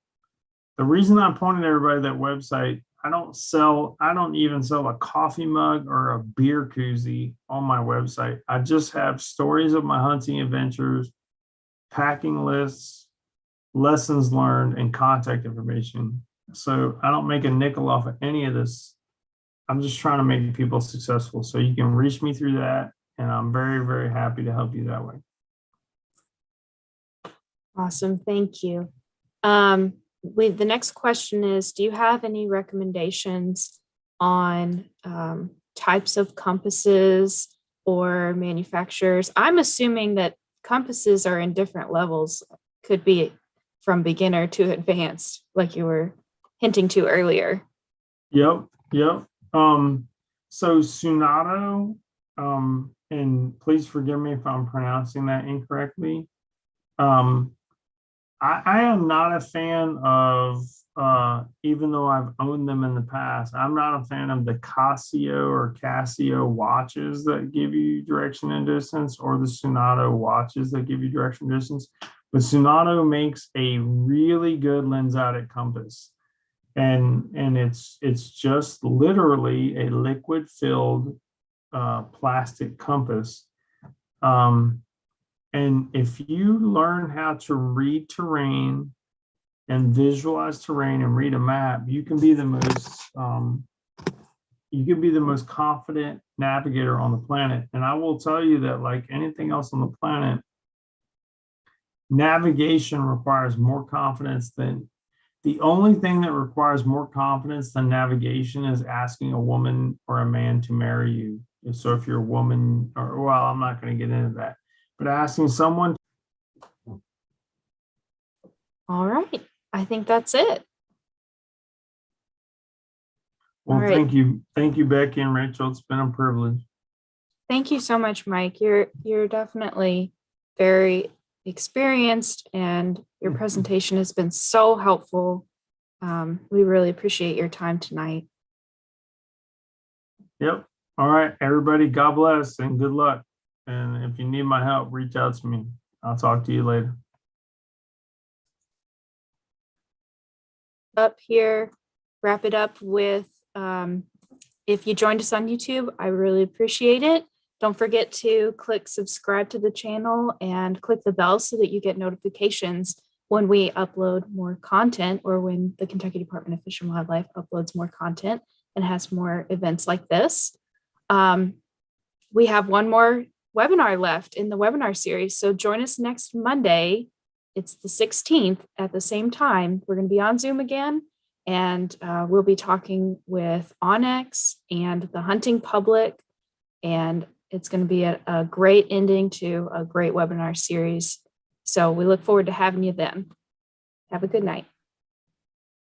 The reason I'm pointing everybody to that website, I don't even sell a coffee mug or a beer koozie on my website. I just have stories of my hunting adventures, packing lists, lessons learned, and contact information. So I don't make a nickel off of any of this. I'm just trying to make people successful. So you can reach me through that, and I'm very, very happy to help you that way. Awesome, thank you. The next question is, do you have any recommendations on types of compasses or manufacturers? I'm assuming that compasses are in different levels, could be from beginner to advanced, like you were hinting to earlier. Yep. So Tsunato, and please forgive me if I'm pronouncing that incorrectly. I am not a fan of, even though I've owned them in the past, I'm not a fan of the Casio watches that give you direction and distance, or the Tsunato watches that give you direction and distance. But Tsunato makes a really good lens-guided compass. And it's just literally a liquid-filled plastic compass. And if you learn how to read terrain and visualize terrain and read a map, you can be the most confident navigator on the planet. And I will tell you that, like anything else on the planet, navigation requires more confidence than the only thing that requires more confidence than navigation is asking a woman or a man to marry you. So if you're a woman, or, well, I'm not going to get into that, but asking someone. All right. I think that's it. Well, right. Thank you, Becky and Rachel. It's been a privilege. Thank you so much, Mike. You're definitely very experienced, and your presentation has been so helpful. We really appreciate your time tonight. Yep. All right, everybody, God bless and good luck. And if you need my help, reach out to me. I'll talk to you later. Up here, wrap it up with, if you joined us on YouTube, I really appreciate it. Don't forget to click subscribe to the channel and click the bell so that you get notifications when we upload more content, or when the Kentucky Department of Fish and Wildlife uploads more content and has more events like this. We have one more webinar left in the webinar series, so join us next Monday. It's the 16th at the same time. We're going to be on Zoom again, and we'll be talking with Onyx and the hunting public, and it's going to be a great ending to a great webinar series. So we look forward to having you then. Have a good night.